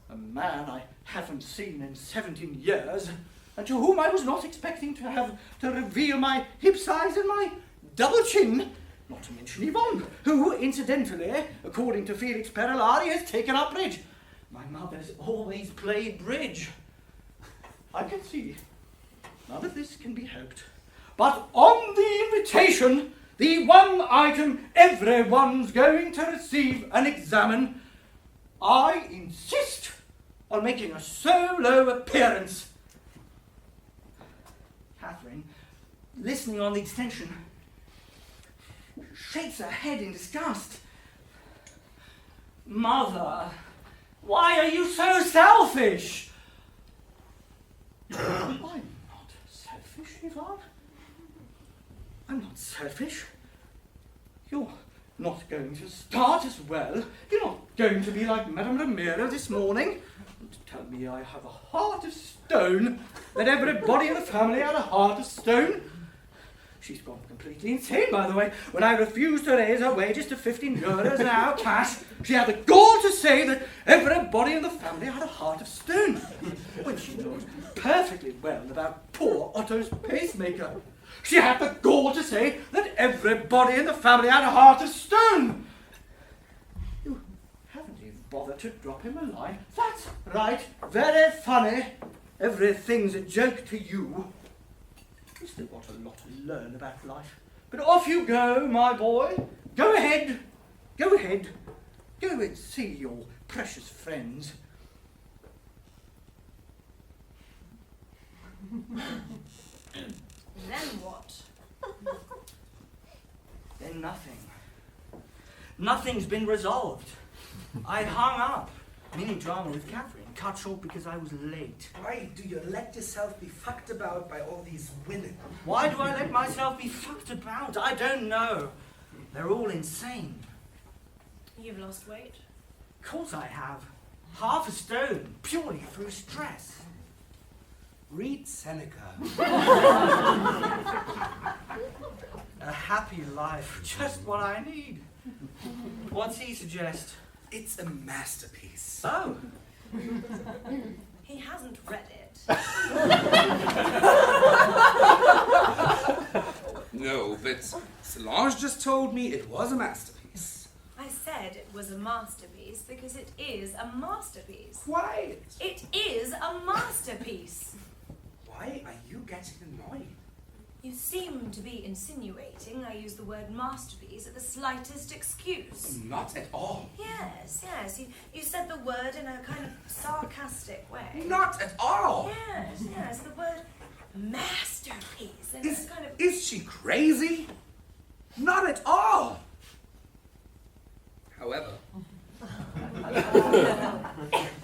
A man I haven't seen in 17 years, and to whom I was not expecting to have to reveal my hip size and my double chin, not to mention Yvonne, who, incidentally, according to Felix Perellari, has taken up bridge. My mother's always played bridge. I can see none of this can be helped. But on the invitation, the one item everyone's going to receive and examine, I insist on making a solo appearance. Catherine, listening on the extension, shakes her head in disgust. Mother, why are you so selfish? I'm not selfish, Yvan. I'm not selfish. You're not going to start as well. You're not going to be like Madame Ramiro this morning. To tell me I have a heart of stone, that everybody in the family had a heart of stone. She's gone completely insane, by the way. When I refused to raise her wages to 15 euros an hour cash, she had the gall to say that everybody in the family had a heart of stone, when she knows perfectly well about poor Otto's pacemaker. She had the gall to say that everybody in the family had a heart of stone. You haven't even bothered to drop him a line. That's right, very funny. Everything's a joke to you. You still got a lot to learn about life. But off you go, my boy. Go ahead. Go ahead. Go and see your precious friends. Then what? Then nothing. Nothing's been resolved. I hung up, meaning drama with Catherine, cut short because I was late. Why do you let yourself be fucked about by all these women? Why do I let myself be fucked about? I don't know. They're all insane. You've lost weight. Of course I have. Half a stone, purely through stress. Read Seneca. A happy life, just what I need. What's he suggest? It's a masterpiece. Oh. He hasn't read it. No, but Solange just told me it was a masterpiece. I said it was a masterpiece because it is a masterpiece. Quiet! It is a masterpiece. Why are you getting annoyed? You seem to be insinuating I use the word masterpiece at the slightest excuse. Not at all. Yes. You said the word in a kind of sarcastic way. Not at all! Yes, the word masterpiece. And it's kind of... Is she crazy? Not at all! However,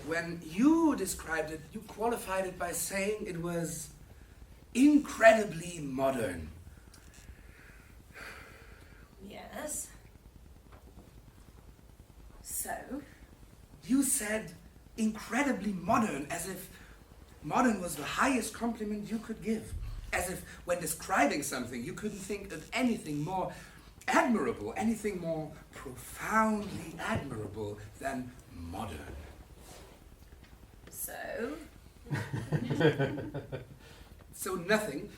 when you described it, you qualified it by saying it was incredibly modern. Yes. So? You said incredibly modern, as if modern was the highest compliment you could give. As if when describing something, you couldn't think of anything more admirable, anything more profoundly admirable than modern. So? So nothing.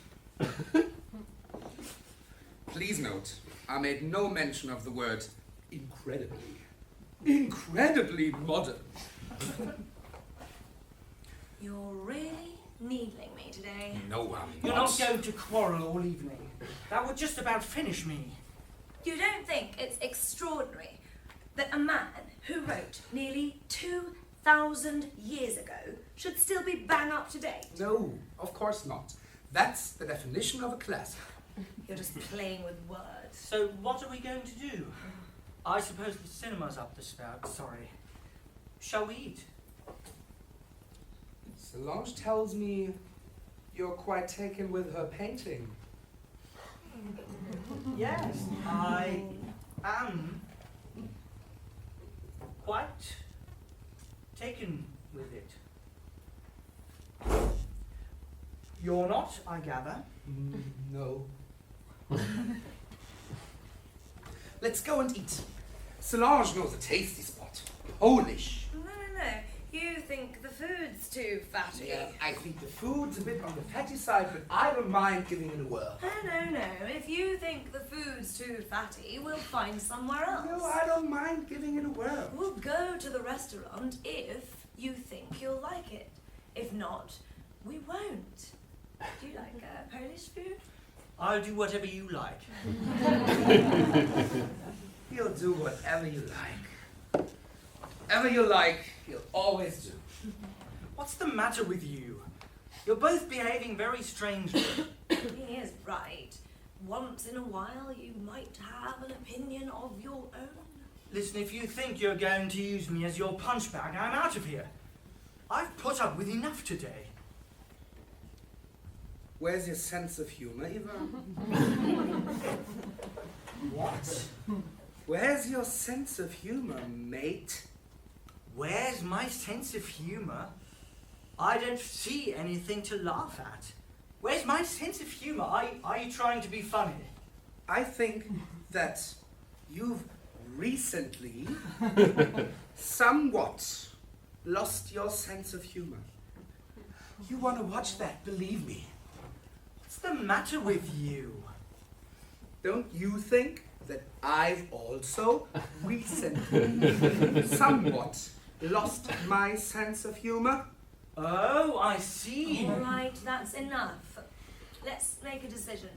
Please note, I made no mention of the word incredibly. Incredibly modern. You're really needling me today. No, I'm You're not. not going to quarrel all evening. That would just about finish me. You don't think it's extraordinary that a man who wrote nearly 2,000 years ago should still be bang up to date? No, of course not. That's the definition of a classic. You're just playing with words. So what are we going to do? I suppose the cinema's up the spout, sorry. Shall we eat? Solange tells me you're quite taken with her painting. Yes, I am quite taken with it. You're not, I gather. No. Let's go and eat. Solange knows a tasty spot. Polish. No. You think the food's too fatty. Yeah, I think the food's a bit on the fatty side, but I don't mind giving it a whirl. No. If you think the food's too fatty, we'll find somewhere else. No, I don't mind giving it a whirl. We'll go to the restaurant if you think you'll like it. If not, we won't. Do you like Polish food? I'll do whatever you like. He'll do whatever you like. Whatever you like, he'll always do. What's the matter with you? You're both behaving very strangely. He is right. Once in a while, you might have an opinion of your own. Listen, if you think you're going to use me as your punch bag, I'm out of here. I've put up with enough today. Where's your sense of humor, Yvan? What? Where's your sense of humor, mate? Where's my sense of humor? I don't see anything to laugh at. Where's my sense of humor? Are you trying to be funny? I think that you've recently somewhat lost your sense of humor. You want to watch that, believe me. What's the matter with you? Don't you think that I've also recently somewhat lost my sense of humor? Oh, I see. All right, that's enough. Let's make a decision.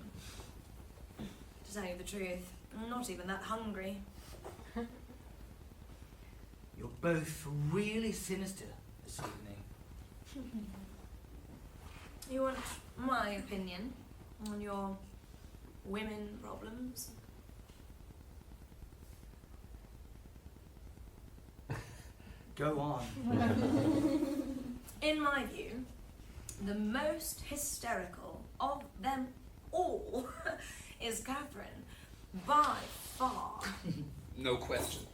To tell you the truth, I'm not even that hungry. You're both really sinister this evening. You want my opinion on your women problems? Go on. In my view, the most hysterical of them all is Catherine, by far. No question.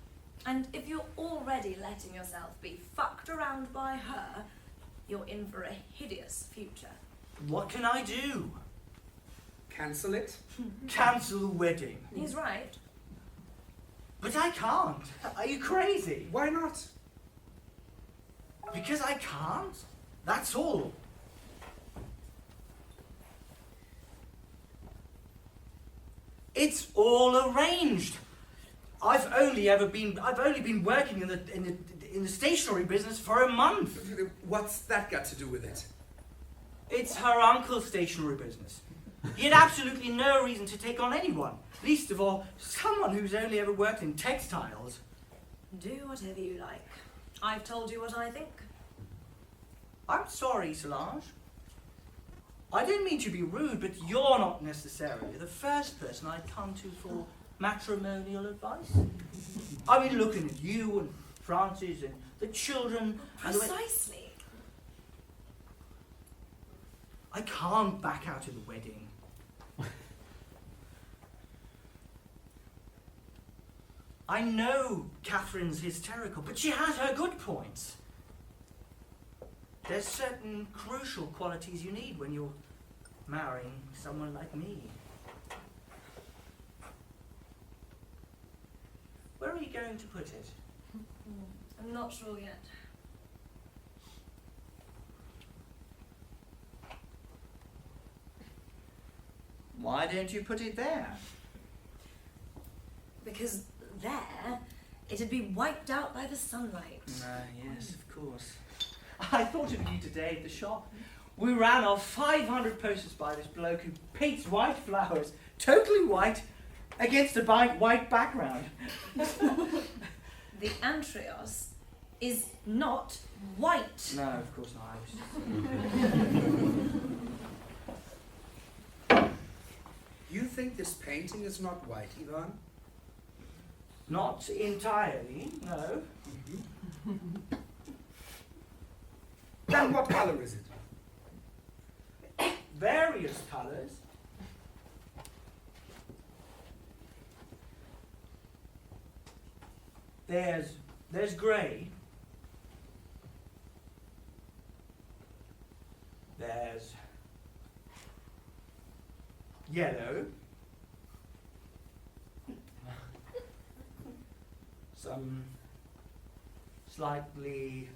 And if you're already letting yourself be fucked around by her, you're in for a hideous future. What can I do? Cancel it? Cancel the wedding. He's right. But I can't. Are you crazy? Why not? Because I can't. That's all. It's all arranged. I've only been working in the stationery business for a month. What's that got to do with it? It's her uncle's stationery business. He had absolutely no reason to take on anyone, least of all someone who's only ever worked in textiles. Do whatever you like. I've told you what I think. I'm sorry, Solange. I didn't mean to be rude, but you're not necessarily the first person I'd come to for matrimonial advice. I've been looking at you and Francis and the children. Precisely. I can't back out of the wedding. I know Catherine's hysterical, but she has her good points. There's certain crucial qualities you need when you're marrying someone like me. Where are you going to put it? I'm not sure yet. Why don't you put it there? Because there, it'd be wiped out by the sunlight. Yes, of course. I thought of you today at the shop. We ran off 500 posters by this bloke who paints white flowers, totally white, against a white background. The Andreas is not white. No, of course not. You think this painting is not white, Yvan? Not entirely, no. Then what color is it? Various colours. There's grey. There's yellow. Some slightly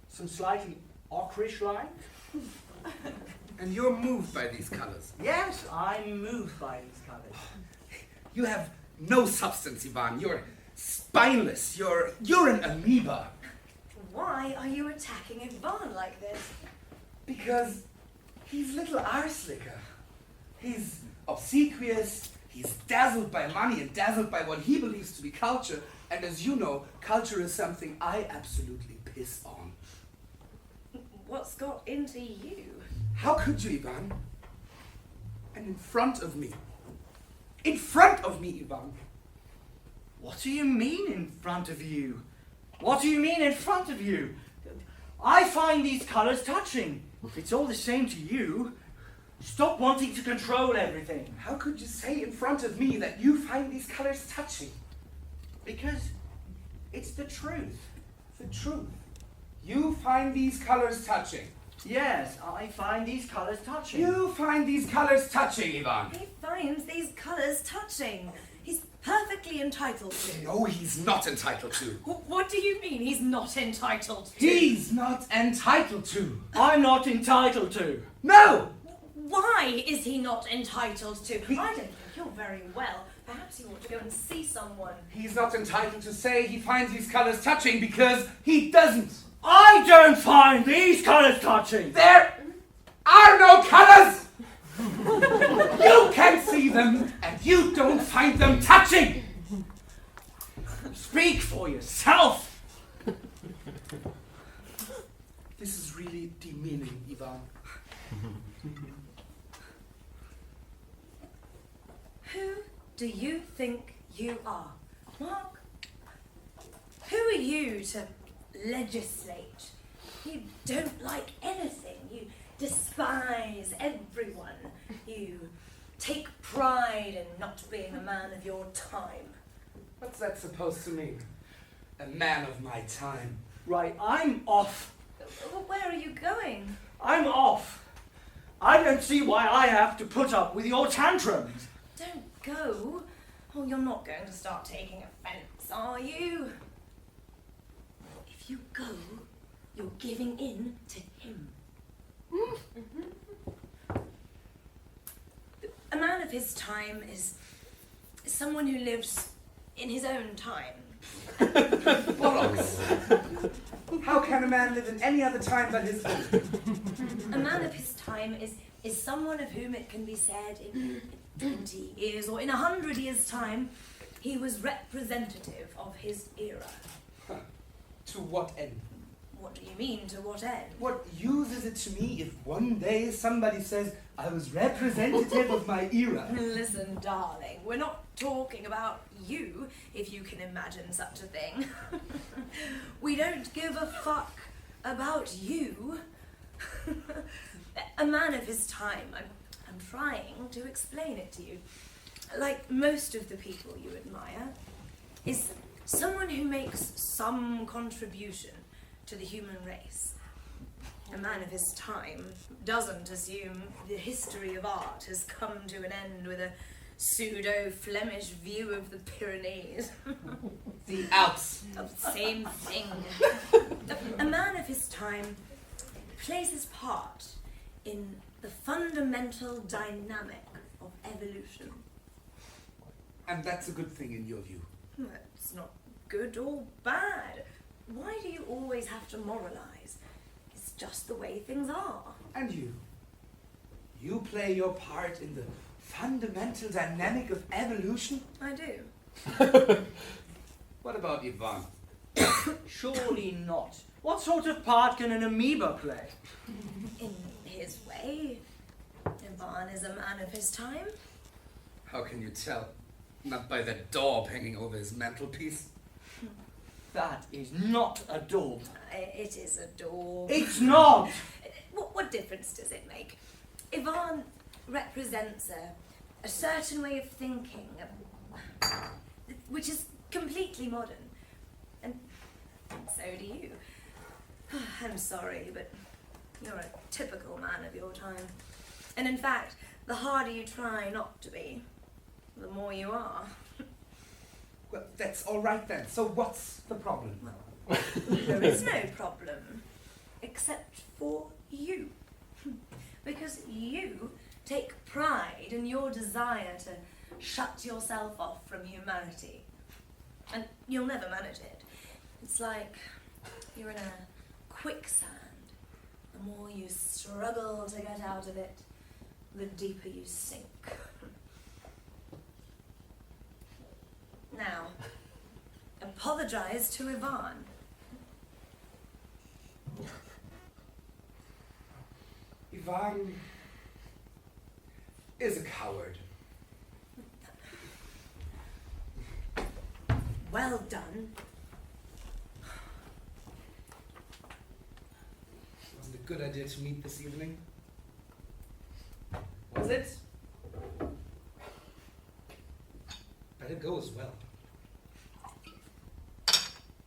some slightly ochreish-like. And you're moved by these colors. Yes, I'm moved by these colours. You have no substance, Yvan. You're spineless. You're an amoeba. Why are you attacking Yvan like this? Because he's little arslicker. He's obsequious, he's dazzled by money and dazzled by what he believes to be culture. And as you know, culture is something I absolutely piss on. What's got into you? How could you, Yvan? And in front of me. In front of me, Yvan. What do you mean in front of you? What do you mean in front of you? I find these colours touching. If it's all the same to you, stop wanting to control everything. How could you say in front of me that you find these colors touching? Because it's the truth. The truth. You find these colors touching. Yes, I find these colours touching. You find these colors touching, Yvan. He finds these colours touching. He's perfectly entitled to. No, he's not entitled to. What do you mean he's not entitled to? He's not entitled to. I'm not entitled to. No! Why is he not entitled to? I don't think you're very well. Perhaps you ought to go and see someone. He's not entitled to say he finds these colors touching because he doesn't. I don't find these colours touching. There are no colors! You can see them and you don't find them touching! Speak for yourself. This is really demeaning, Yvan. Who do you think you are? Marc? Who are you to legislate? You don't like anything. You despise everyone. You take pride in not being a man of your time. What's that supposed to mean? A man of my time. Right, I'm off. Where are you going? I'm off. I don't see why I have to put up with your tantrums. Don't go. Oh, you're not going to start taking offence, are you? If you go, you're giving in to him. A man of his time is someone who lives in his own time. Bollocks! How can a man live in any other time but his own? A man of his time is someone of whom it can be said in 20 years or in 100 years' time, he was representative of his era. To what end? What do you mean, to what end? What use is it to me if one day somebody says I was representative of my era? Listen, darling, we're not talking about you, if you can imagine such a thing. We don't give a fuck about you. A man of his time, I'm trying to explain it to you. Like most of the people you admire, is someone who makes some contribution to the human race. A man of his time doesn't assume the history of art has come to an end with a pseudo-Flemish view of the Pyrenees. The Alps. Same thing. A man of his time plays his part in the fundamental dynamic of evolution. And that's a good thing in your view. It's not good or bad. Why do you always have to moralize? It's just the way things are. And you? You play your part in the fundamental dynamic of evolution? I do. What about Yvan? Surely not. What sort of part can an amoeba play? In his way, Yvan is a man of his time. How can you tell? Not by the daub hanging over his mantelpiece. That is not a daub. It is a daub. It's not! What difference does it make? Yvan represents a certain way of thinking, which is completely modern. And so do you. I'm sorry, but you're a typical man of your time. And in fact, the harder you try not to be, the more you are. Well, that's all right then. So what's the problem? There is no problem, except for you. Because you take pride in your desire to shut yourself off from humanity. And you'll never manage it. It's like you're in a quicksand. The more you struggle to get out of it, the deeper you sink. Now, apologize to Yvan. Yvan is a coward. Well done. Wasn't a good idea to meet this evening. Was it? Better go as well.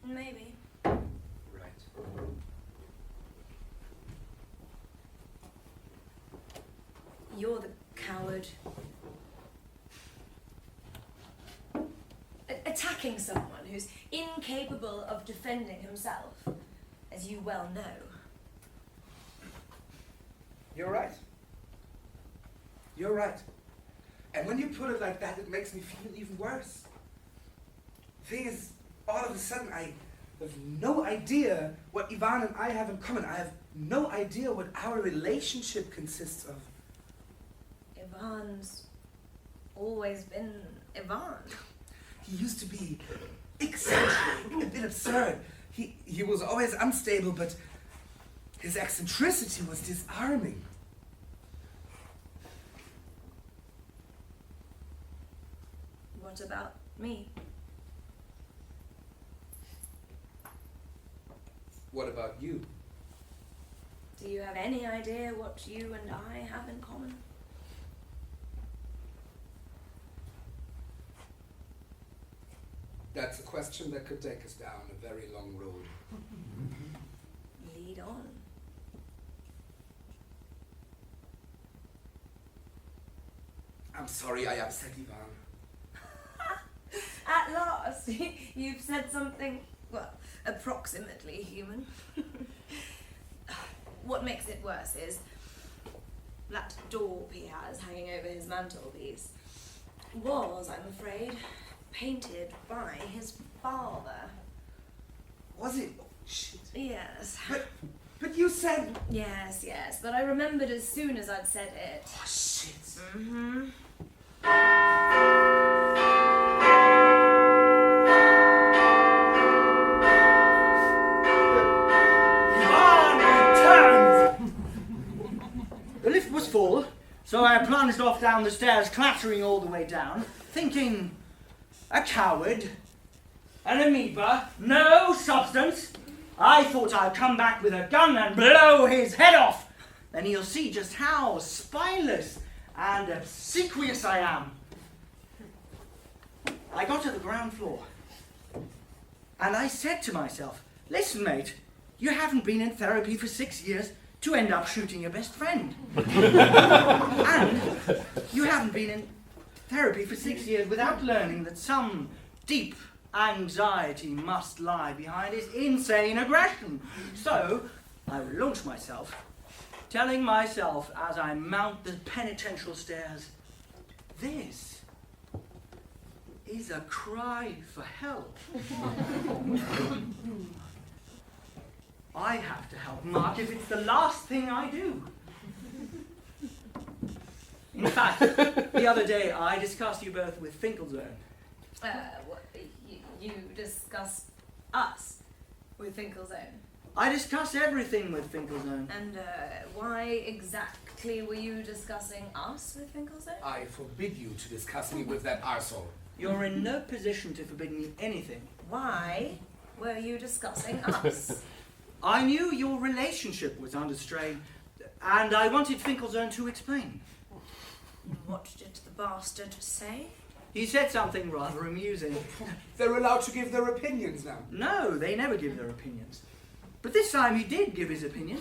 Maybe. Right. You're the coward. Attacking someone who's incapable of defending himself, as you well know. You're right. You're right. And when you put it like that, it makes me feel even worse. The thing is, all of a sudden, I have no idea what Yvan and I have in common. I have no idea what our relationship consists of. Yvan's always been Yvan. He used to be eccentric, a bit absurd. He was always unstable, but his eccentricity was disarming. What about me? What about you? Do you have any idea what you and I have in common? That's a question that could take us down a very long road. Lead on. I'm sorry I upset Yvan. At last, you've said something, well, approximately human. what makes it worse is that daub he has hanging over his mantelpiece was, I'm afraid, painted by his father. Was it? Oh, shit. Yes. But you said... Yes, but I remembered as soon as I'd said it. Oh, shit. Mm-hmm. Yvan returns! The lift was full, so I plunged off down the stairs, clattering all the way down, thinking, a coward, an amoeba, no substance. I thought I'd come back with a gun and blow his head off. Then he'll see just how spineless and obsequious I am. I got to the ground floor, and I said to myself, listen, mate, you haven't been in therapy for 6 years to end up shooting your best friend. And you haven't been in therapy for 6 years without learning that some deep anxiety must lie behind his insane aggression. So I launch myself, telling myself as I mount the penitential stairs, this is a cry for help. I have to help Marc if it's the last thing I do. In fact, the other day I discussed you both with Finkelzone. You discussed us with Finkelzone. I discuss everything with Finkelzone. And why exactly were you discussing us with Finkelzone? I forbid you to discuss me with that arsehole. You're in no position to forbid me anything. Why were you discussing us? I knew your relationship was under strain, and I wanted Finkelzone to explain. What did the bastard say? He said something rather amusing. They're allowed to give their opinions now. No, they never give their opinions. But this time he did give his opinion.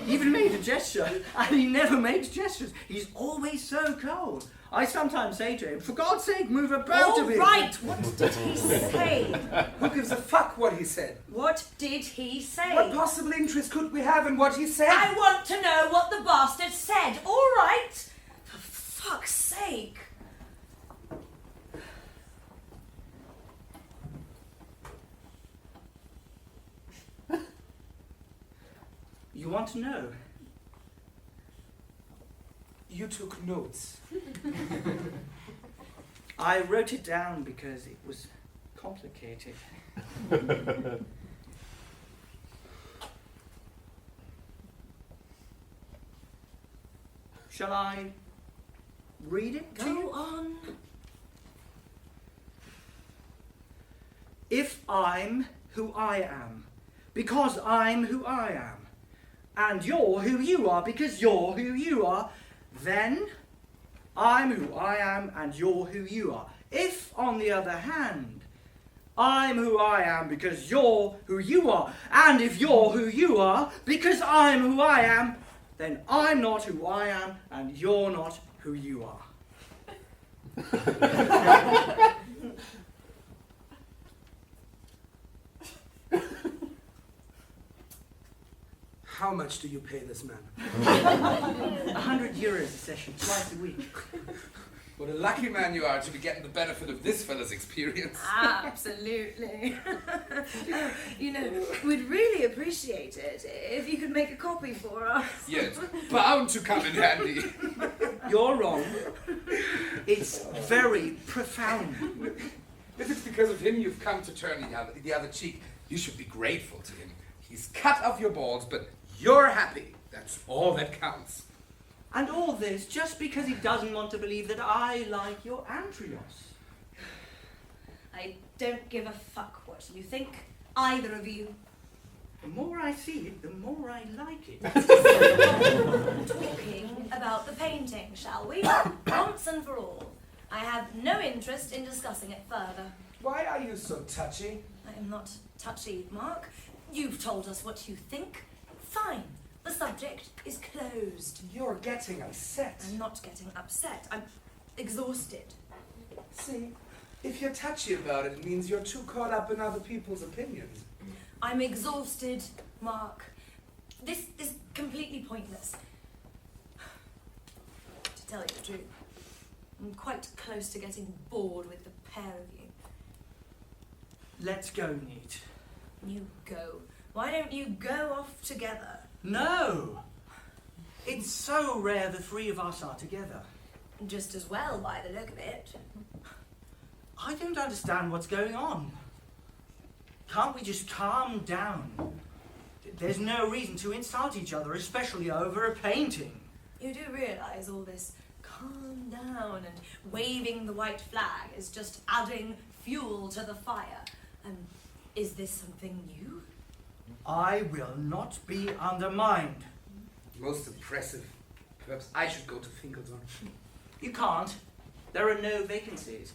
He even made a gesture, and he never makes gestures. He's always so cold. I sometimes say to him, for God's sake, move about a bit. All right, what did he say? Who gives a fuck what he said? What did he say? What possible interest could we have in what he said? I want to know what the bastard said, all right? For fuck's sake. You want to know? You took notes. I wrote it down because it was complicated. Shall I read it to you? Go on. If I'm who I am, because I'm who I am, and you're who you are because you're who you are, then I'm who I am and you're who you are. If, on the other hand, I'm who I am because you're who you are, and if you're who you are because I'm who I am, then I'm not who I am and you're not who you are. How much do you pay this man? 100 euros a session, twice a week. What a lucky man you are to be getting the benefit of this fella's experience. Absolutely. You know, we'd really appreciate it if you could make a copy for us. Yes, bound to come in handy. You're wrong. It's very profound. If it's because of him you've come to turn the other cheek, you should be grateful to him. He's cut off your balls, but you're happy. That's all that counts. And all this just because he doesn't want to believe that I like your Andreas. I don't give a fuck what you think, either of you. The more I see it, the more I like it. Talking about the painting, shall we? Once and for all. I have no interest in discussing it further. Why are you so touchy? I am not touchy, Marc. You've told us what you think. Fine. The subject is closed. You're getting upset. I'm not getting upset. I'm exhausted. See, if you're touchy about it, it means you're too caught up in other people's opinions. I'm exhausted, Marc. This is completely pointless. To tell you the truth, I'm quite close to getting bored with the pair of you. Let's go, Neat. You go. Why don't you go off together? No! It's so rare the three of us are together. Just as well, by the look of it. I don't understand what's going on. Can't we just calm down? There's no reason to insult each other, especially over a painting. You do realise all this calm down and waving the white flag is just adding fuel to the fire. Is this something new? I will not be undermined. Most impressive. Perhaps I should go to Finkelton. You can't. There are no vacancies.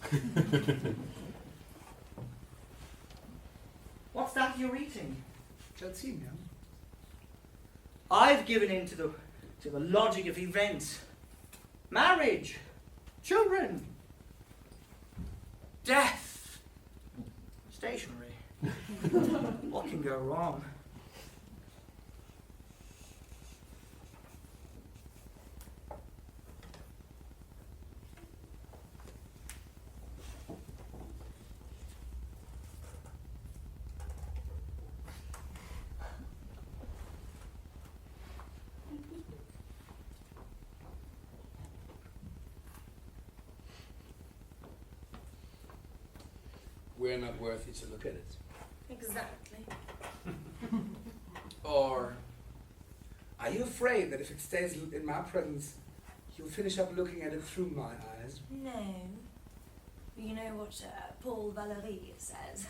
What's that you're eating? Jalcina. I've given in to the logic of events. Marriage, children, death, stationery. What can go wrong? We're not worthy to look at it. Exactly. Or are you afraid that if it stays in my presence, you'll finish up looking at it through my eyes? No. You know what Paul Valéry says,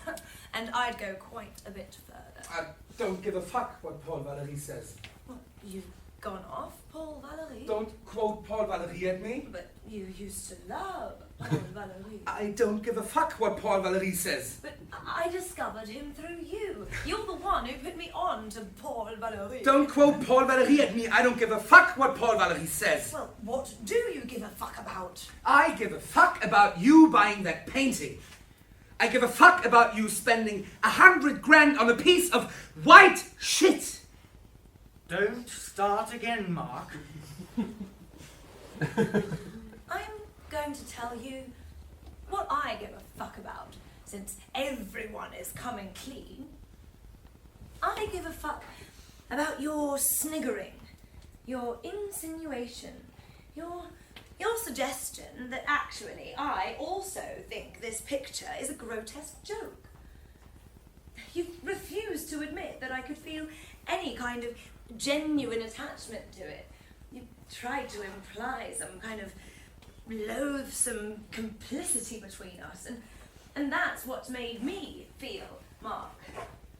and I'd go quite a bit further. I don't give a fuck what Paul Valéry says. Well, you've gone off Paul Valéry. Don't quote Paul Valéry at me. But you used to love Paul Valéry. I don't give a fuck what Paul Valéry says. But I discovered him through you. You're the one who put me on to Paul Valéry. Don't quote Paul Valéry at me. I don't give a fuck what Paul Valéry says. Well, what do you give a fuck about? I give a fuck about you buying that painting. I give a fuck about you spending 100 grand on a piece of white shit. Don't start again, Marc. I'm going to tell you what I give a fuck about, since everyone is coming clean. I give a fuck about your sniggering, your insinuation, your suggestion that actually I also think this picture is a grotesque joke. You refuse to admit that I could feel any kind of genuine attachment to it. You tried to imply some kind of loathsome complicity between us, and that's what's made me feel, Marc,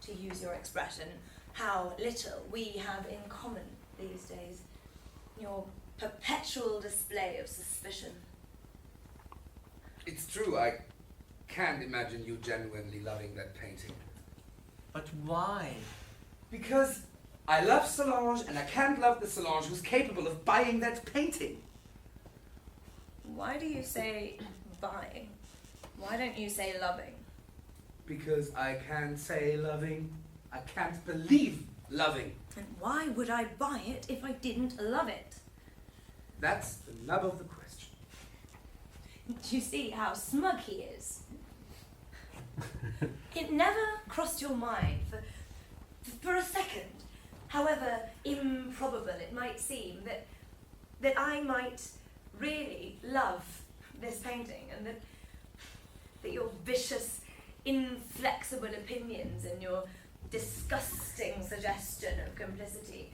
to use your expression, how little we have in common these days. Your perpetual display of suspicion. It's true, I can't imagine you genuinely loving that painting. But why? Because I love Solange, and I can't love the Solange who's capable of buying that painting. Why do you say buying? Why don't you say loving? Because I can't say loving. I can't believe loving. And why would I buy it if I didn't love it? That's the nub of the question. Do you see how smug he is? It never crossed your mind for a second, however improbable it might seem, that I might really love this painting, and that your vicious, inflexible opinions and your disgusting suggestion of complicity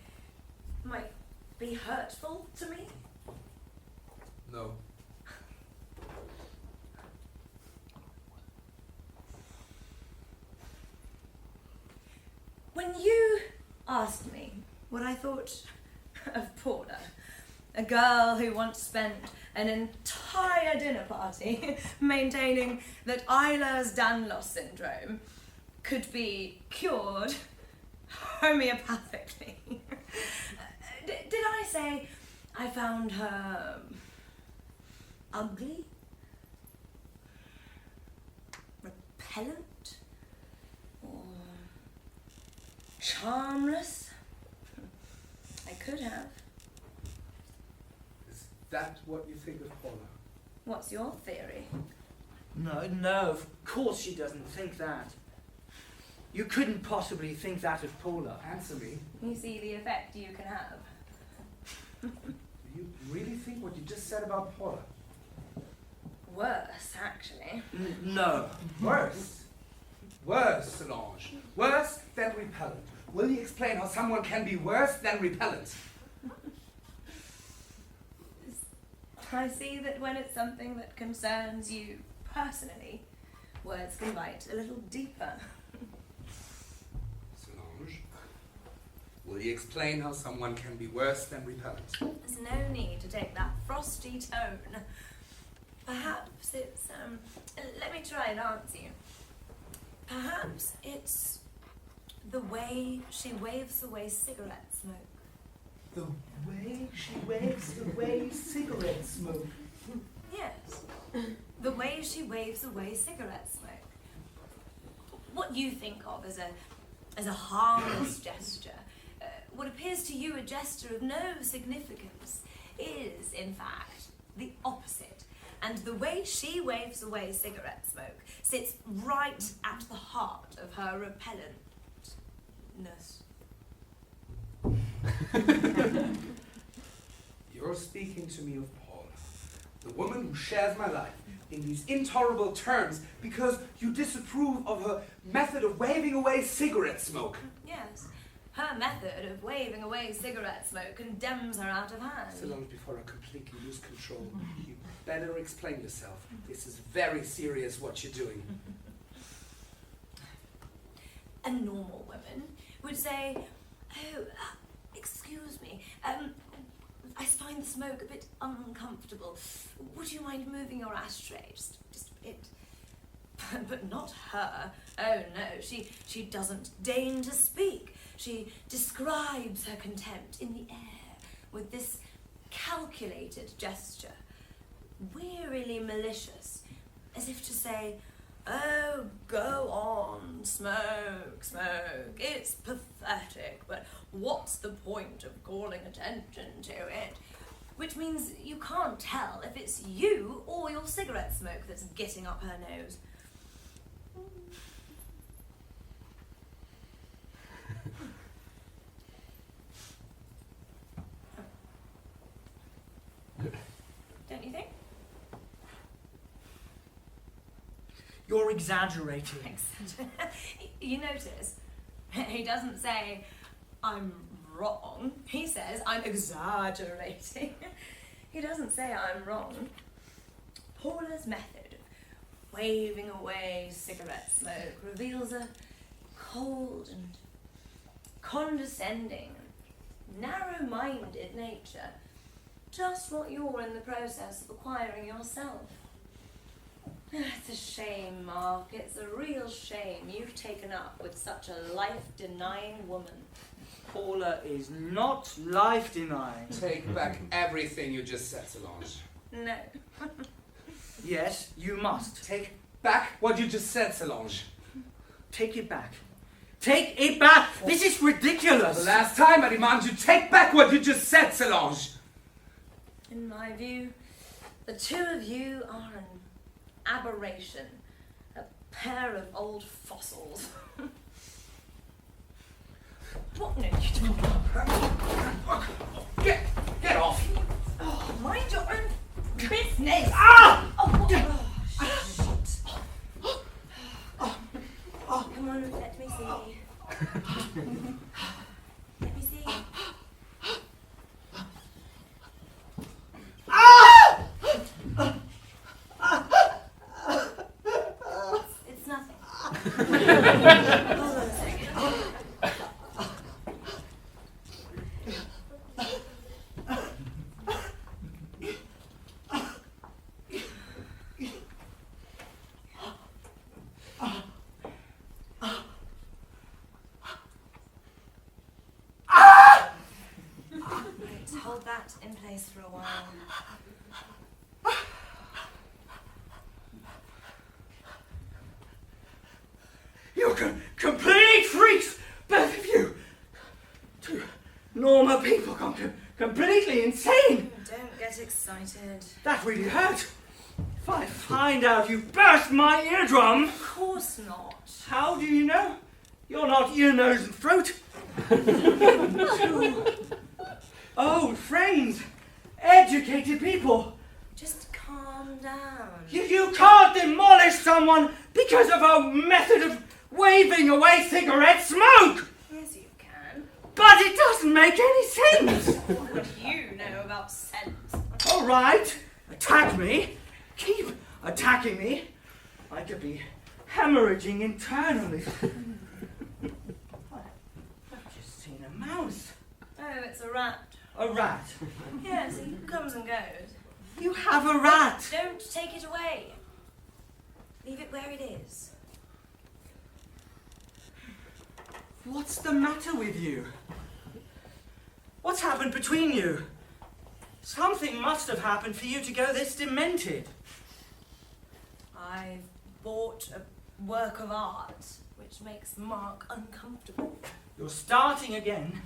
might be hurtful to me? No. When you asked me what I thought of Paula, a girl who once spent an entire dinner party maintaining that Ehlers-Danlos syndrome could be cured homeopathically, did I say I found her ugly, repellent, or charmless? could have. Is that what you think of Paula? What's your theory? No, of course she doesn't think that. You couldn't possibly think that of Paula. Answer me. You see the effect you can have. Do you really think what you just said about Paula? Worse, actually. No. Worse? Worse, Solange. Worse than repellent. Will you explain how someone can be worse than repellent? I see that when it's something that concerns you personally, words can bite a little deeper. Solange, will you explain how someone can be worse than repellent? There's no need to take that frosty tone. Perhaps it's, let me try and answer you. Perhaps it's the way she waves away cigarette smoke. The way she waves away cigarette smoke. Yes, the way she waves away cigarette smoke. What you think of as a harmless gesture, what appears to you a gesture of no significance, is in fact the opposite. And the way she waves away cigarette smoke sits right at the heart of her repellentness. You're speaking to me of Paula, the woman who shares my life, in these intolerable terms because you disapprove of her method of waving away cigarette smoke. Yes, her method of waving away cigarette smoke condemns her out of hand. Solange, before I completely lose control, you better explain yourself. This is very serious what you're doing. A normal woman would say, oh, excuse me, I find the smoke a bit uncomfortable. Would you mind moving your ashtray just a bit? But not her. Oh no, she doesn't deign to speak. She describes her contempt in the air with this calculated gesture, wearily malicious, as if to say, oh, go on, smoke, smoke. It's pathetic, but what's the point of calling attention to it? Which means you can't tell if it's you or your cigarette smoke that's getting up her nose. Don't you think? You're exaggerating. You notice, he doesn't say, I'm wrong. He says, I'm exaggerating. He doesn't say I'm wrong. Paula's method of waving away cigarette smoke reveals a cold and condescending, narrow-minded nature. Just what you're in the process of acquiring yourself. It's a shame, Marc. It's a real shame you've taken up with such a life-denying woman. Paula is not life-denying. Take back everything you just said, Solange. No. Yes, you must. Take back what you just said, Solange. Take it back. Take it back! This is ridiculous! The last time I demand you take back what you just said, Solange. In my view, the two of you are an aberration, a pair of old fossils. What? No, you don't. Get off! Oh, mind your own business! Ah! Oh, what? Oh, shit. Come on, let me see. Let me see. It's nothing. Hold on a second. Let's hold that in place for a while. You're complete freaks, both of you. Two normal people gone completely insane. Don't get excited. That really hurt. If I find out you burst my eardrum... Of course not. How do you know? You're not ear, nose and throat. Two old friends. Educated people. Just calm down. You can't demolish someone because of a method of waving away cigarette smoke. Yes, you can. But it doesn't make any sense. What would you know about sense? All right, attack me. Keep attacking me. I could be hemorrhaging internally. I've just seen a mouse. Oh, it's a rat. A rat. Yes, he comes and goes. You have a rat. Don't take it away. Leave it where it is. What's the matter with you? What's happened between you? Something must have happened for you to go this demented. I've bought a work of art, which makes Marc uncomfortable. You're starting again.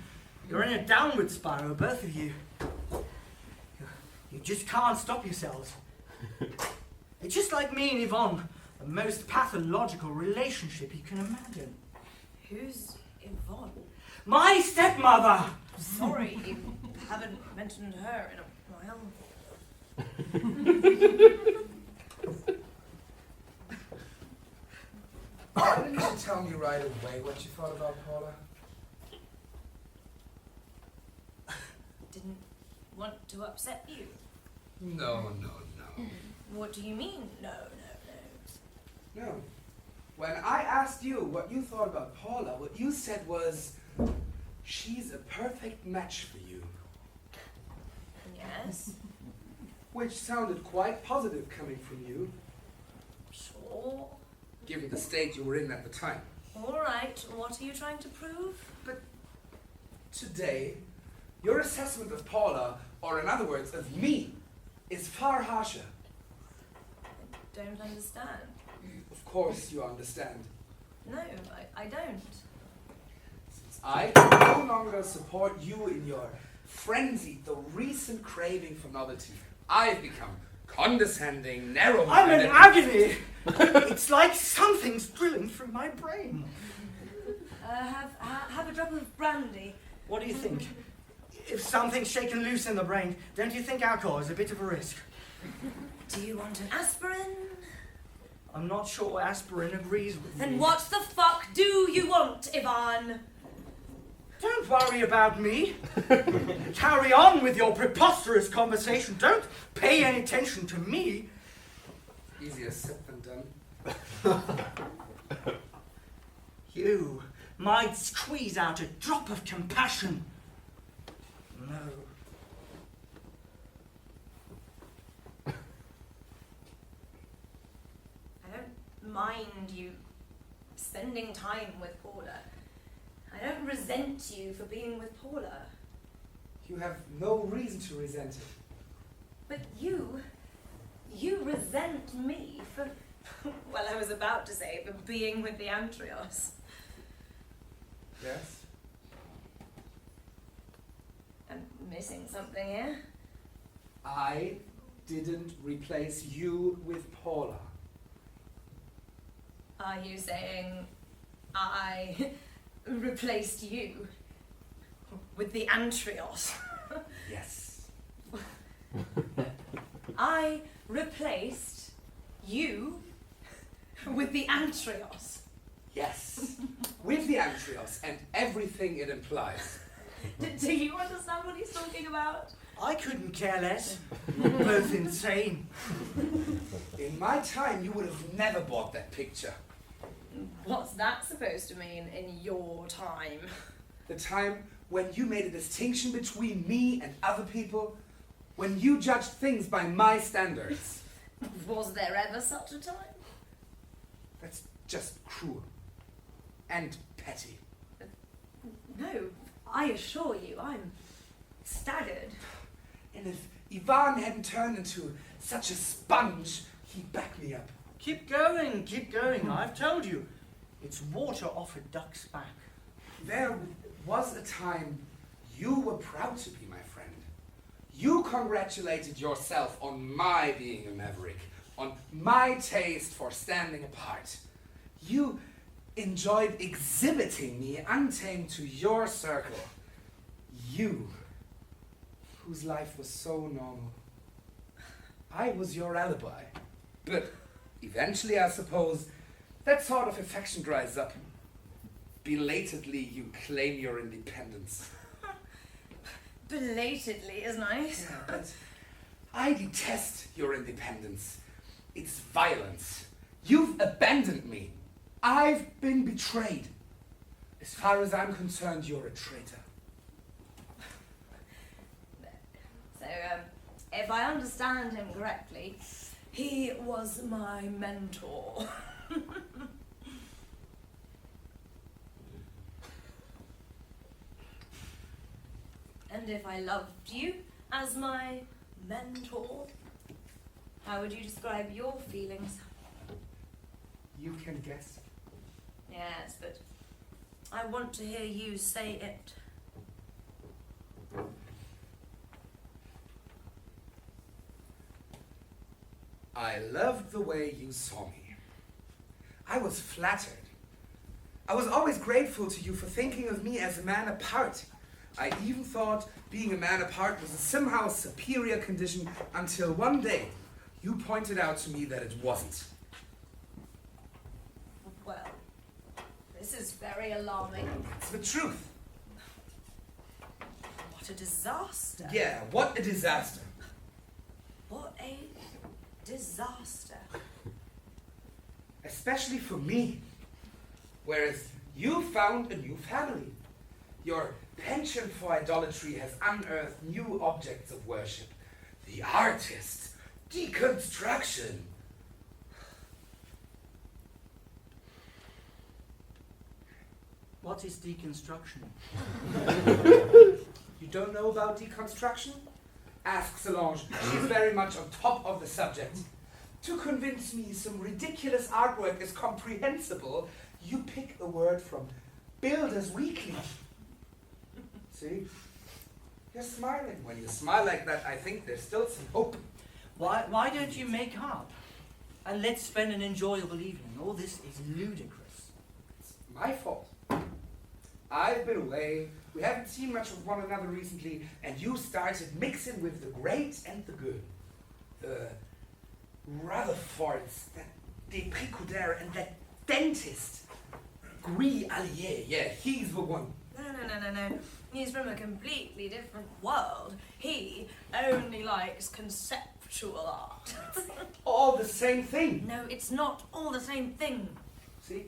You're in a downward spiral, both of you. You just can't stop yourselves. It's just like me and Yvan, the most pathological relationship you can imagine. Who's Yvonne? My stepmother! Sorry, you haven't mentioned her in a while. Why didn't you tell me right away what you thought about Paula? Didn't want to upset you. No. What do you mean, no? No. When I asked you what you thought about Paula, what you said was, she's a perfect match for you. Yes, Which sounded quite positive coming from you, sure. given the state you were in at the time. All right, what are you trying to prove? Today, your assessment of Paula, or in other words, of me, is far harsher. I don't understand. Of course you understand. No, I don't. Since I can no longer support you in your frenzy, the recent craving for novelty, I've become condescending, narrow-minded. I'm in agony! It's like something's drilling through my brain. Have a drop of brandy. What do you think? If something's shaken loose in the brain, don't you think alcohol is a bit of a risk? Do you want an aspirin? I'm not sure aspirin agrees with Then me. what the fuck do you want, Yvan? Don't worry about me. Carry on with your preposterous conversation. Don't pay any attention to me. Easier said than done. You might squeeze out a drop of compassion. No. I don't mind you spending time with Paula. I don't resent you for being with Paula. You have no reason to resent it. But you resent me for, well, I was about to say, for being with the Andreas. Yes? I'm missing something here. I didn't replace you with Paula. Are you saying I replaced you with the Andreas? Yes. I replaced you with the Andreas. Yes. With the Andreas and everything it implies. Do you understand what he's talking about? I couldn't care less. You're both insane. In my time, you would have never bought that picture. What's that supposed to mean in your time? The time when you made a distinction between me and other people, when you judged things by my standards. Was there ever such a time? That's just cruel. And petty. No, I assure you, I'm staggered. And if Yvan hadn't turned into such a sponge, he'd back me up. Keep going. I've told you. It's water off a duck's back. There was a time You were proud to be my friend. You congratulated yourself on my being a maverick, on my taste for standing apart. You enjoyed exhibiting me untamed to your circle. You, whose life was so normal. I was your alibi. But eventually, I suppose, that sort of affection dries up. Belatedly, you claim your independence. Belatedly is nice. Yeah, but I detest your independence. It's violence. You've abandoned me. I've been betrayed. As far as I'm concerned, you're a traitor. So, if I understand him correctly, he was my mentor. And if I loved you as my mentor, how would you describe your feelings? You can guess. Yes, but I want to hear you say it. I loved the way you saw me. I was flattered. I was always grateful to you for thinking of me as a man apart. I even thought being a man apart was a somehow superior condition until one day you pointed out to me that it wasn't. Well, this is very alarming. It's the truth. What a disaster. Yeah, what a disaster. What a disaster. Especially for me. Whereas you found a new family. Your penchant for idolatry has unearthed new objects of worship. The artist. Deconstruction. What is deconstruction? You don't know about deconstruction? Ask Solange. She's very much on top of the subject. To convince me some ridiculous artwork is comprehensible, you pick a word from Builders Weekly. See? You're smiling. When you smile like that, I think there's still some hope. Why don't you make up? And let's spend an enjoyable evening. All this is ludicrous. It's my fault. I've been away, we haven't seen much of one another recently, and you started mixing with the great and the good. The Rutherfords, that Depricoudère, and that dentist. Gris Allier, yeah, he's the one. No. He's from a completely different world. He only likes conceptual art. All the same thing. No, it's not all the same thing. See?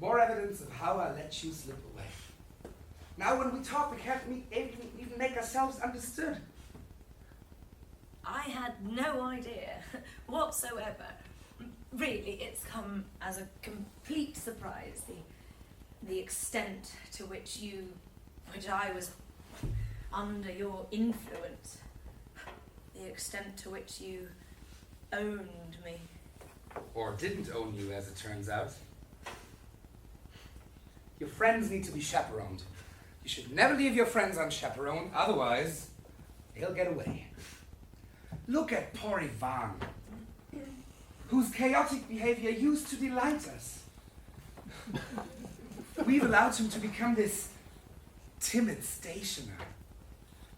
More evidence of how I let you slip away. Now when we talk, we can't even make ourselves understood. I had no idea whatsoever. Really, it's come as a complete surprise, the extent to which I was under your influence, the extent to which you owned me. Or didn't own you, as it turns out. Your friends need to be chaperoned. You should never leave your friends unchaperoned, otherwise they'll get away. Look at poor Yvan, whose chaotic behavior used to delight us. We've allowed him to become this timid stationer,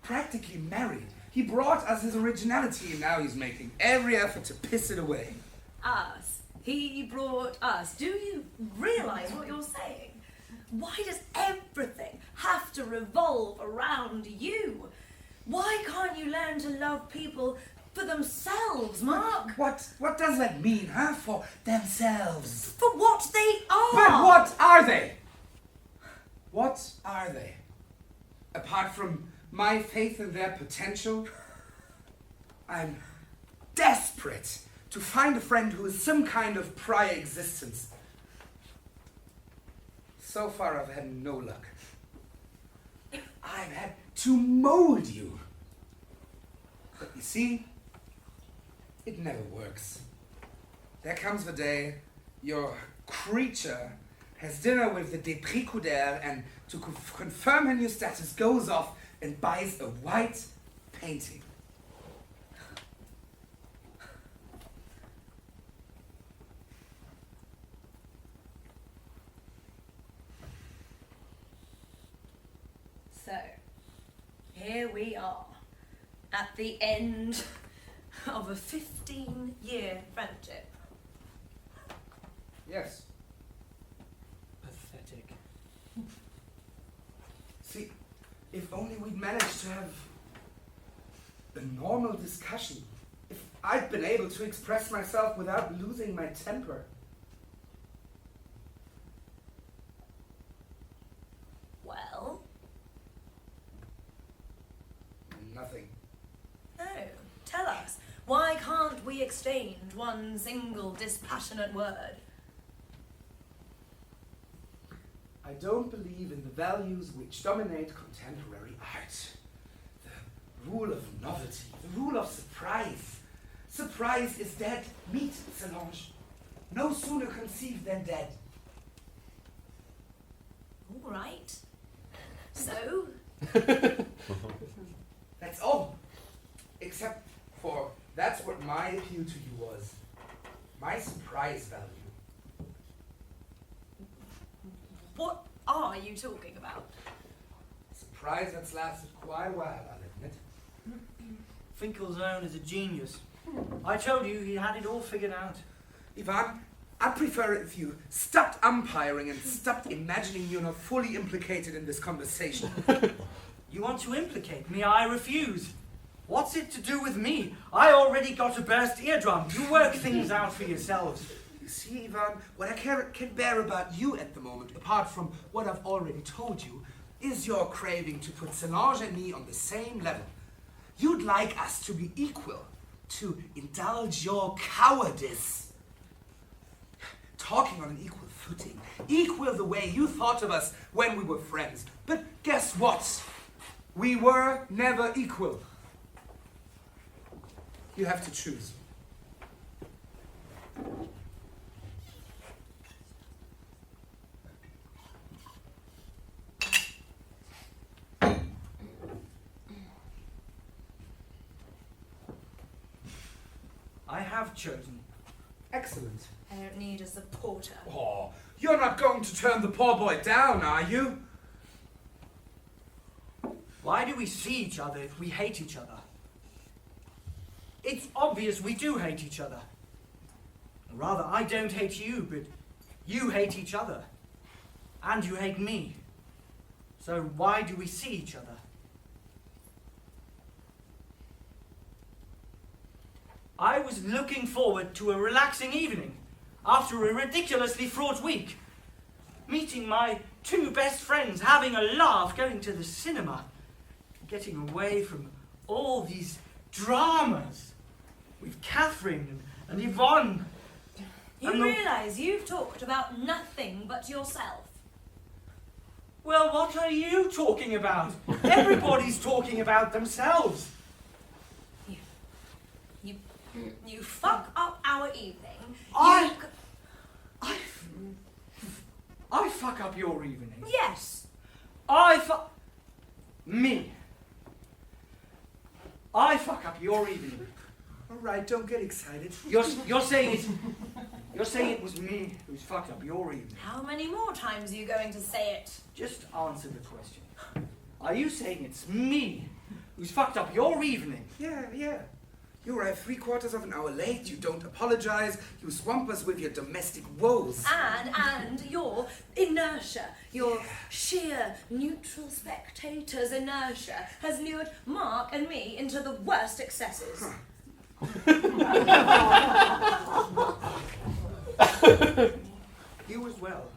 practically married. He brought us his originality, and now he's making every effort to piss it away. Us. He brought us. Do you realize what you're saying? Why does everything have to revolve around you? Why can't you learn to love people for themselves, Marc? What does that mean, huh? For themselves. For what they are. But what are they? What are they? Apart from my faith in their potential, I'm desperate to find a friend who is some kind of prior existence. So far, I've had no luck. I've had to mold you. But you see, it never works. There comes the day your creature has dinner with the détricoudère, and to confirm her new status goes off and buys a white painting. So, here we are, at the end of a 15-year friendship. Yes. Pathetic. See, if only we'd managed to have a normal discussion. If I'd been able to express myself without losing my temper. Well? Nothing. No, tell us. Why can't we exchange one single dispassionate word? I don't believe in the values which dominate contemporary art. The rule of novelty, the rule of surprise. Surprise is dead meat, Solange. No sooner conceived than dead. All right. So? That's all. Except for that's what my appeal to you was. My surprise value. What are you talking about? Surprise that's lasted quite a while, I'll admit. Finkel's own is a genius. I told you he had it all figured out. Yvan, I'd prefer it if you stopped umpiring and stopped imagining you're not fully implicated in this conversation. You want to implicate me? I refuse. What's it to do with me? I already got a burst eardrum. You work things out for yourselves. You see, Yvan, what I can bear about you at the moment, apart from what I've already told you, is your craving to put Solange and me on the same level. You'd like us to be equal, to indulge your cowardice. Talking on an equal footing, equal the way you thought of us when we were friends. But guess what? We were never equal. You have to choose. I have chosen. Excellent. I don't need a supporter. Oh, you're not going to turn the poor boy down, are you? Why do we see each other if we hate each other? It's obvious we do hate each other. Or rather, I don't hate you, but you hate each other. And you hate me. So why do we see each other? I was looking forward to a relaxing evening after a ridiculously fraught week. Meeting my two best friends, having a laugh, going to the cinema, getting away from all these dramas with Catherine and Yvonne. You realise you've talked about nothing but yourself. Well, what are you talking about? Everybody's talking about themselves. You fuck up our evening. I fuck up your evening. Yes. Me. I fuck up your evening. All right, don't get excited. You're saying it was me who's fucked up your evening. How many more times are you going to say it? Just answer the question. Are you saying it's me who's fucked up your evening? Yeah. You arrive 3/4 of an hour late, you don't apologize, you swamp us with your domestic woes. And your inertia, your sheer neutral spectator's inertia has lured Marc and me into the worst excesses. You as well.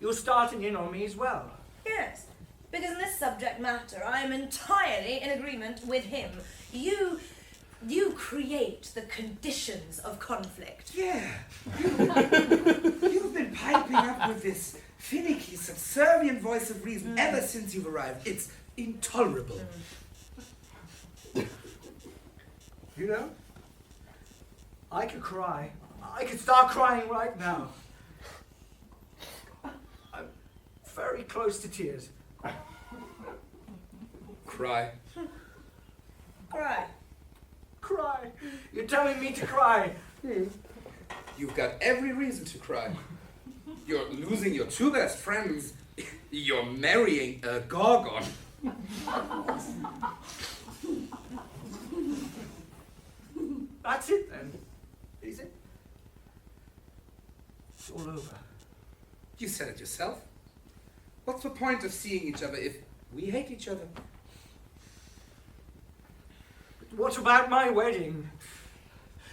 You're starting in on me as well. Yes, because in this subject matter I am entirely in agreement with him. You create the conditions of conflict. Yeah. You've been piping up with this finicky, subservient voice of reason ever since you've arrived. It's intolerable. You know, I could cry. I could start crying right now. close to tears. Cry. Cry. Cry. You're telling me to cry. You've got every reason to cry. You're losing your two best friends. You're marrying a gorgon. That's it then, is it? It's all over. You said it yourself. What's the point of seeing each other if we hate each other? But what about my wedding?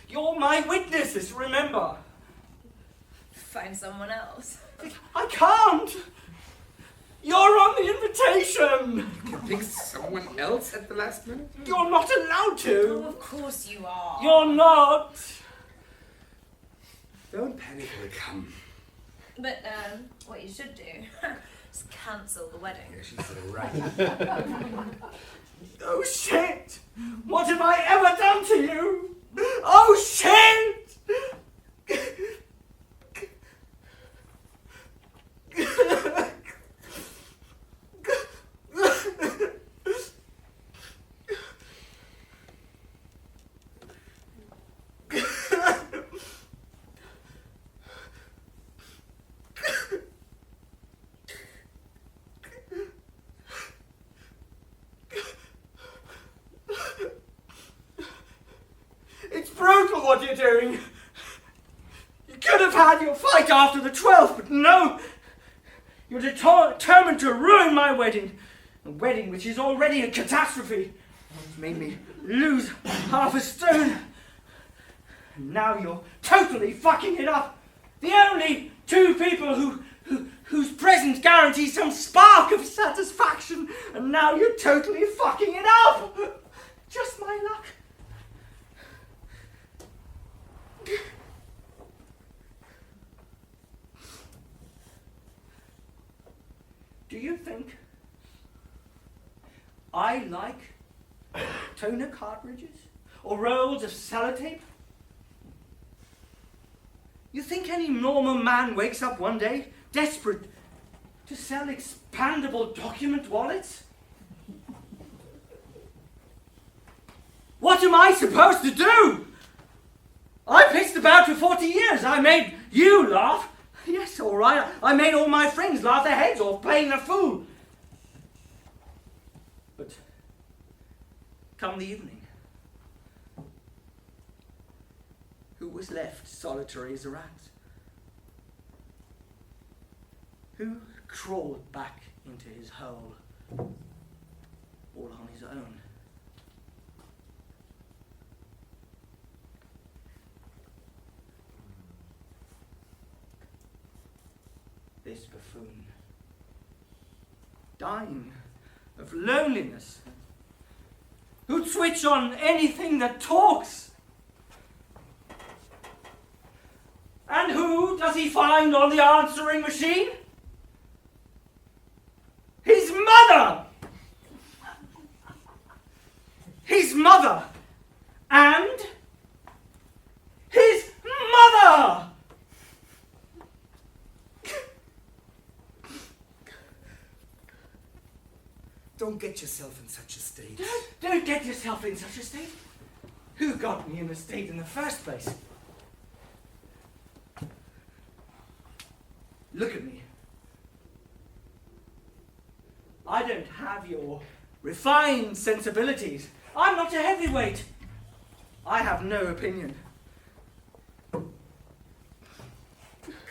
You're my witnesses, remember? Find someone else. I can't! You're on the invitation! You can pick someone else at the last minute? You're not allowed Oh, to! of course you are. You're not! Don't panic, it'll come. But, what you should do is cancel the wedding. Yeah, she's right. Oh shit! What have I ever done to you? Oh shit! It's brutal what you're doing. You could have had your fight after the 12th, but no! You're determined to ruin my wedding. A wedding which is already a catastrophe. It's made me lose half a stone. And now you're totally fucking it up. The only two people whose presence guarantees some spark of satisfaction, and now you're totally fucking it up. Just my luck. Do you think I like toner cartridges or rolls of sellotape? You think any normal man wakes up one day desperate to sell expandable document wallets? What am I supposed to do? I pissed about for 40 years. I made you laugh. Yes, all right. I made all my friends laugh their heads off playing the fool. But come the evening, who was left solitary as a rat? Who crawled back into his hole all on his own? This buffoon, dying of loneliness, who'd switch on anything that talks. And who does he find on the answering machine? His mother! His mother! And his mother! Don't get yourself in such a state. Don't get yourself in such a state. Who got me in the state in the first place? Look at me. I don't have your refined sensibilities. I'm not a heavyweight. I have no opinion.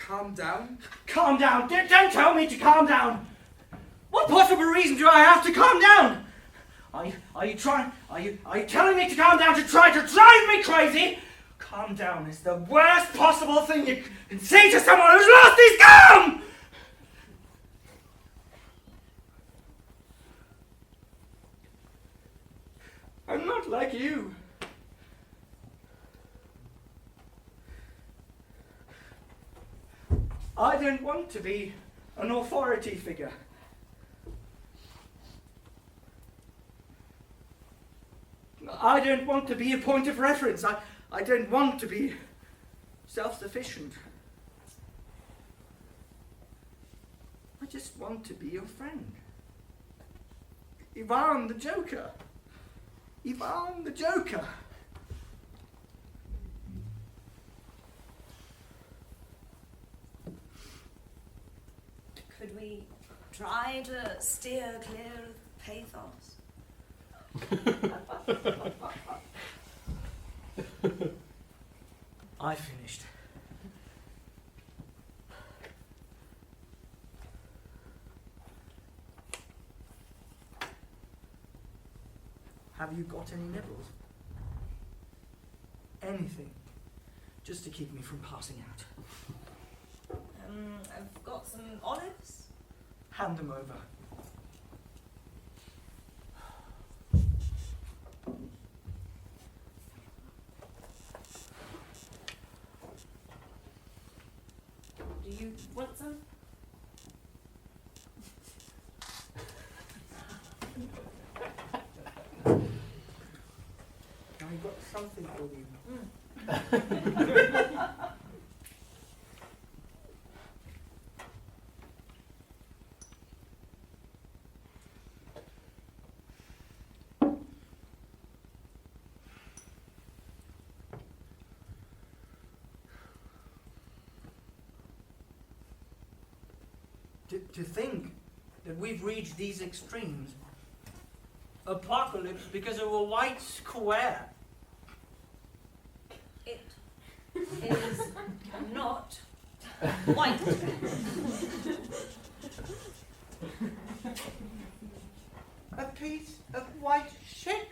Calm down. Calm down. Don't tell me to calm down. What possible reason do I have to calm down? Are you telling me to calm down to try to drive me crazy? Calm down is the worst possible thing you can say to someone who's lost his calm! I'm not like you. I don't want to be an authority figure. I don't want to be a point of reference. I don't want to be self-sufficient. I just want to be your friend. Yvan the Joker. Yvan the Joker. Could we try to steer clear of pathos? I finished. Have you got any nibbles? Anything, just to keep me from passing out. I've got some olives. Hand them over. Do you want some? I got something for you. To think that we've reached these extremes. Apocalypse because of a white square. It is not white. A piece of white shit.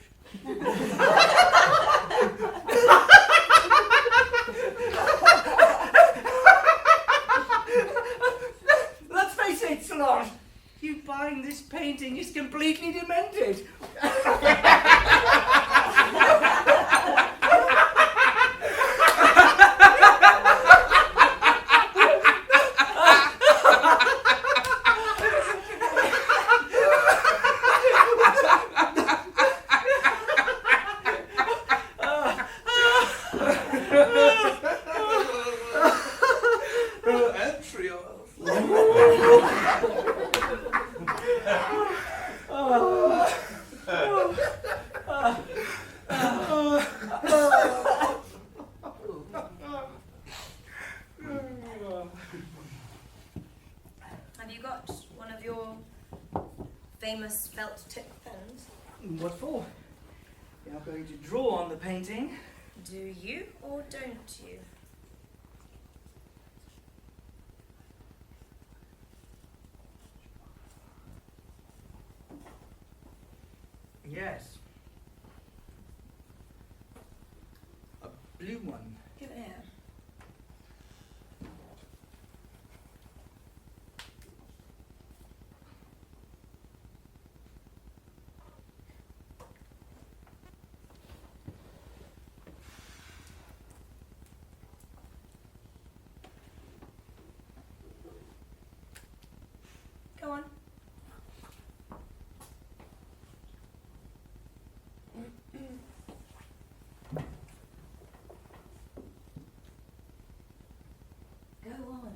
Let's face it, Solange. You buying this painting is completely demented. Have you got one of your famous felt tip pens? What for? You're going to draw on the painting. Do you or don't you? Yes. A blue one. Give it here. Go on. Go on.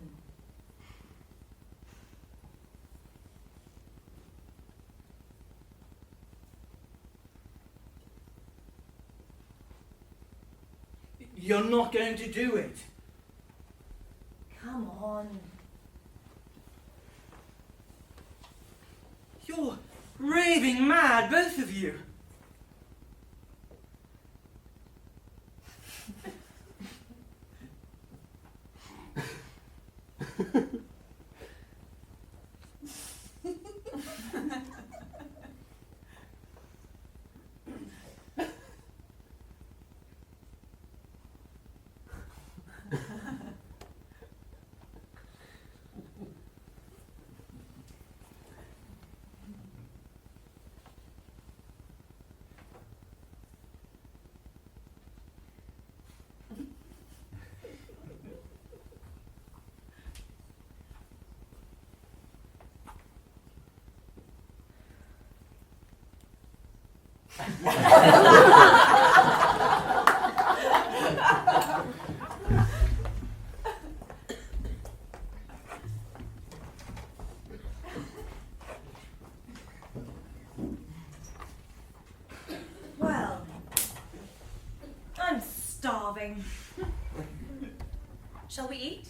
You're not going to do it. Come on. You're raving mad, both of you. going. Shall we eat?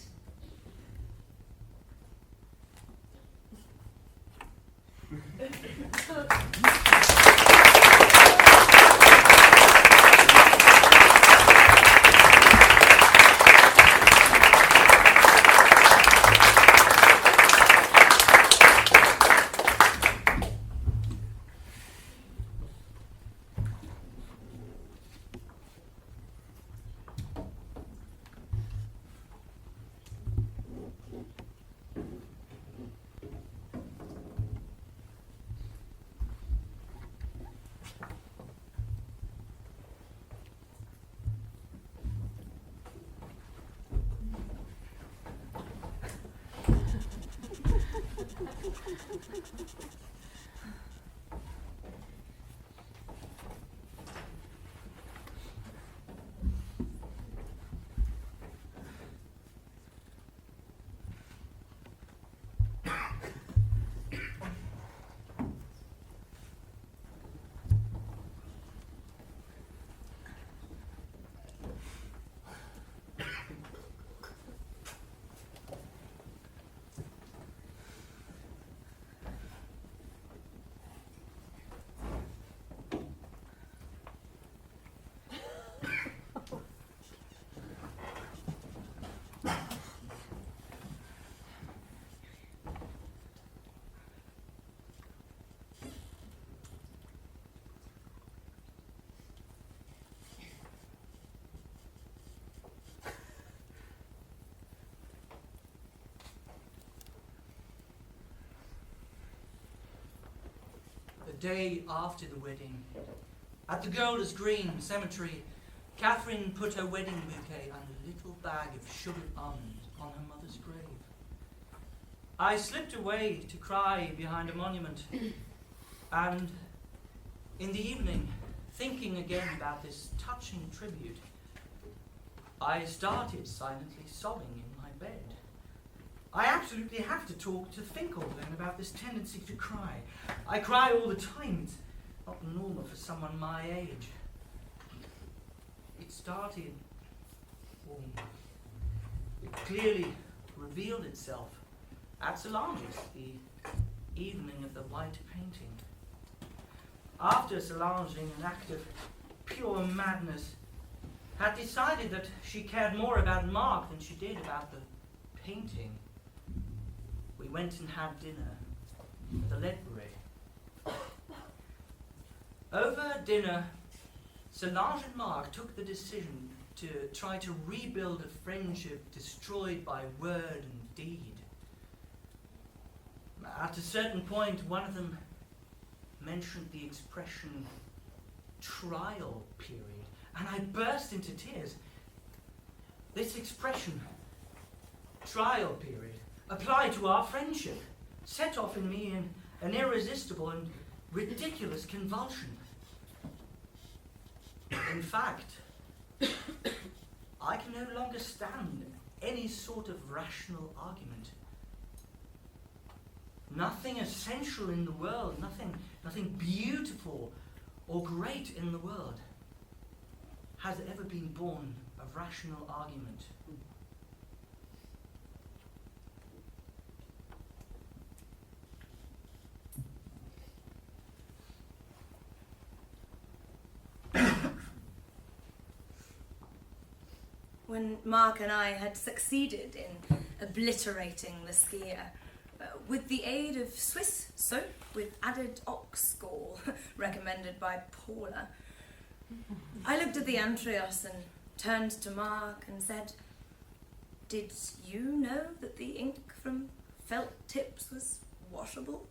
The day after the wedding, at the Golders Green Cemetery, Catherine put her wedding bouquet and a little bag of sugared almonds on her mother's grave. I slipped away to cry behind a monument, and in the evening, thinking again about this touching tribute, I started silently sobbing in my bed. I absolutely have to talk to Finkel then about this tendency to cry. I cry all the time. It's not normal for someone my age. It started, or it clearly revealed itself at Solange's, the evening of the white painting. After Solange, in an act of pure madness, had decided that she cared more about Marc than she did about the painting, we went and had dinner at the Ledbury. Over dinner, Solange and Marc took the decision to try to rebuild a friendship destroyed by word and deed. At a certain point, one of them mentioned the expression trial period, and I burst into tears. This expression, trial period, applied to our friendship, set off in me an irresistible and ridiculous convulsion. In fact, I can no longer stand any sort of rational argument. Nothing essential in the world, nothing beautiful or great in the world has ever been born of rational argument. When Marc and I had succeeded in obliterating the skier, with the aid of Swiss soap with added ox gall, recommended by Paula, I looked at the Andreas and turned to Marc and said, "Did you know that the ink from felt tips was washable?"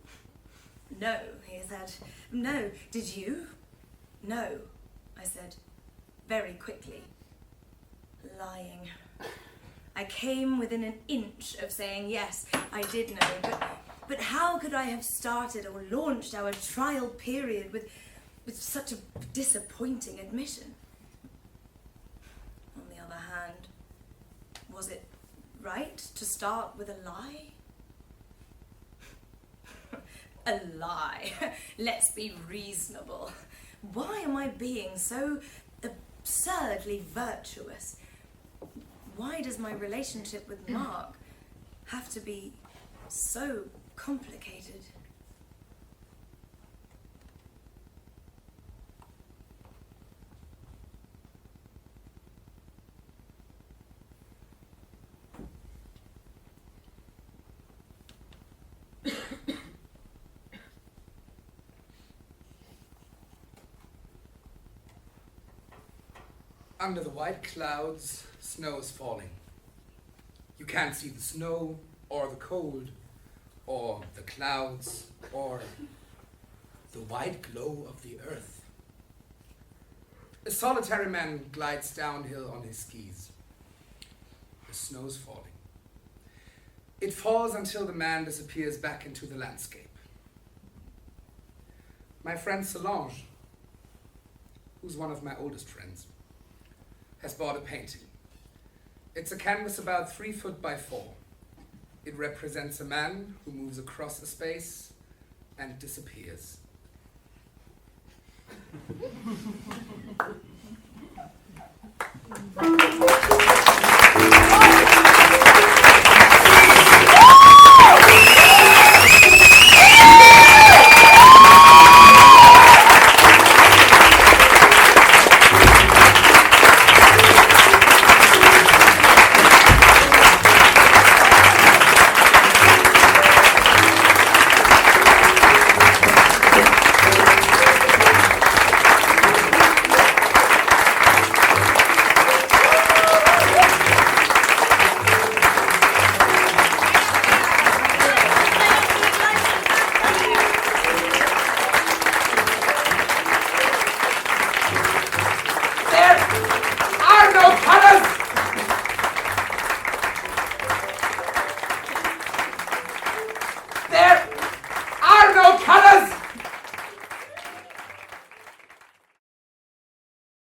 "No," he said. "No. Did you?" "No," I said, very quickly. Lying. I came within an inch of saying yes, I did know, but how could I have started or launched our trial period with such a disappointing admission? On the other hand, was it right to start with a lie? A lie. Let's be reasonable. Why am I being so absurdly virtuous. Why does my relationship with Marc have to be so complicated? Under the white clouds, snow is falling. You can't see the snow, or the cold, or the clouds, or the white glow of the earth. A solitary man glides downhill on his skis. The snow's falling. It falls until the man disappears back into the landscape. My friend Solange, who's one of my oldest friends, has bought a painting. It's a canvas about 3 foot by 4. It represents a man who moves across a space and disappears.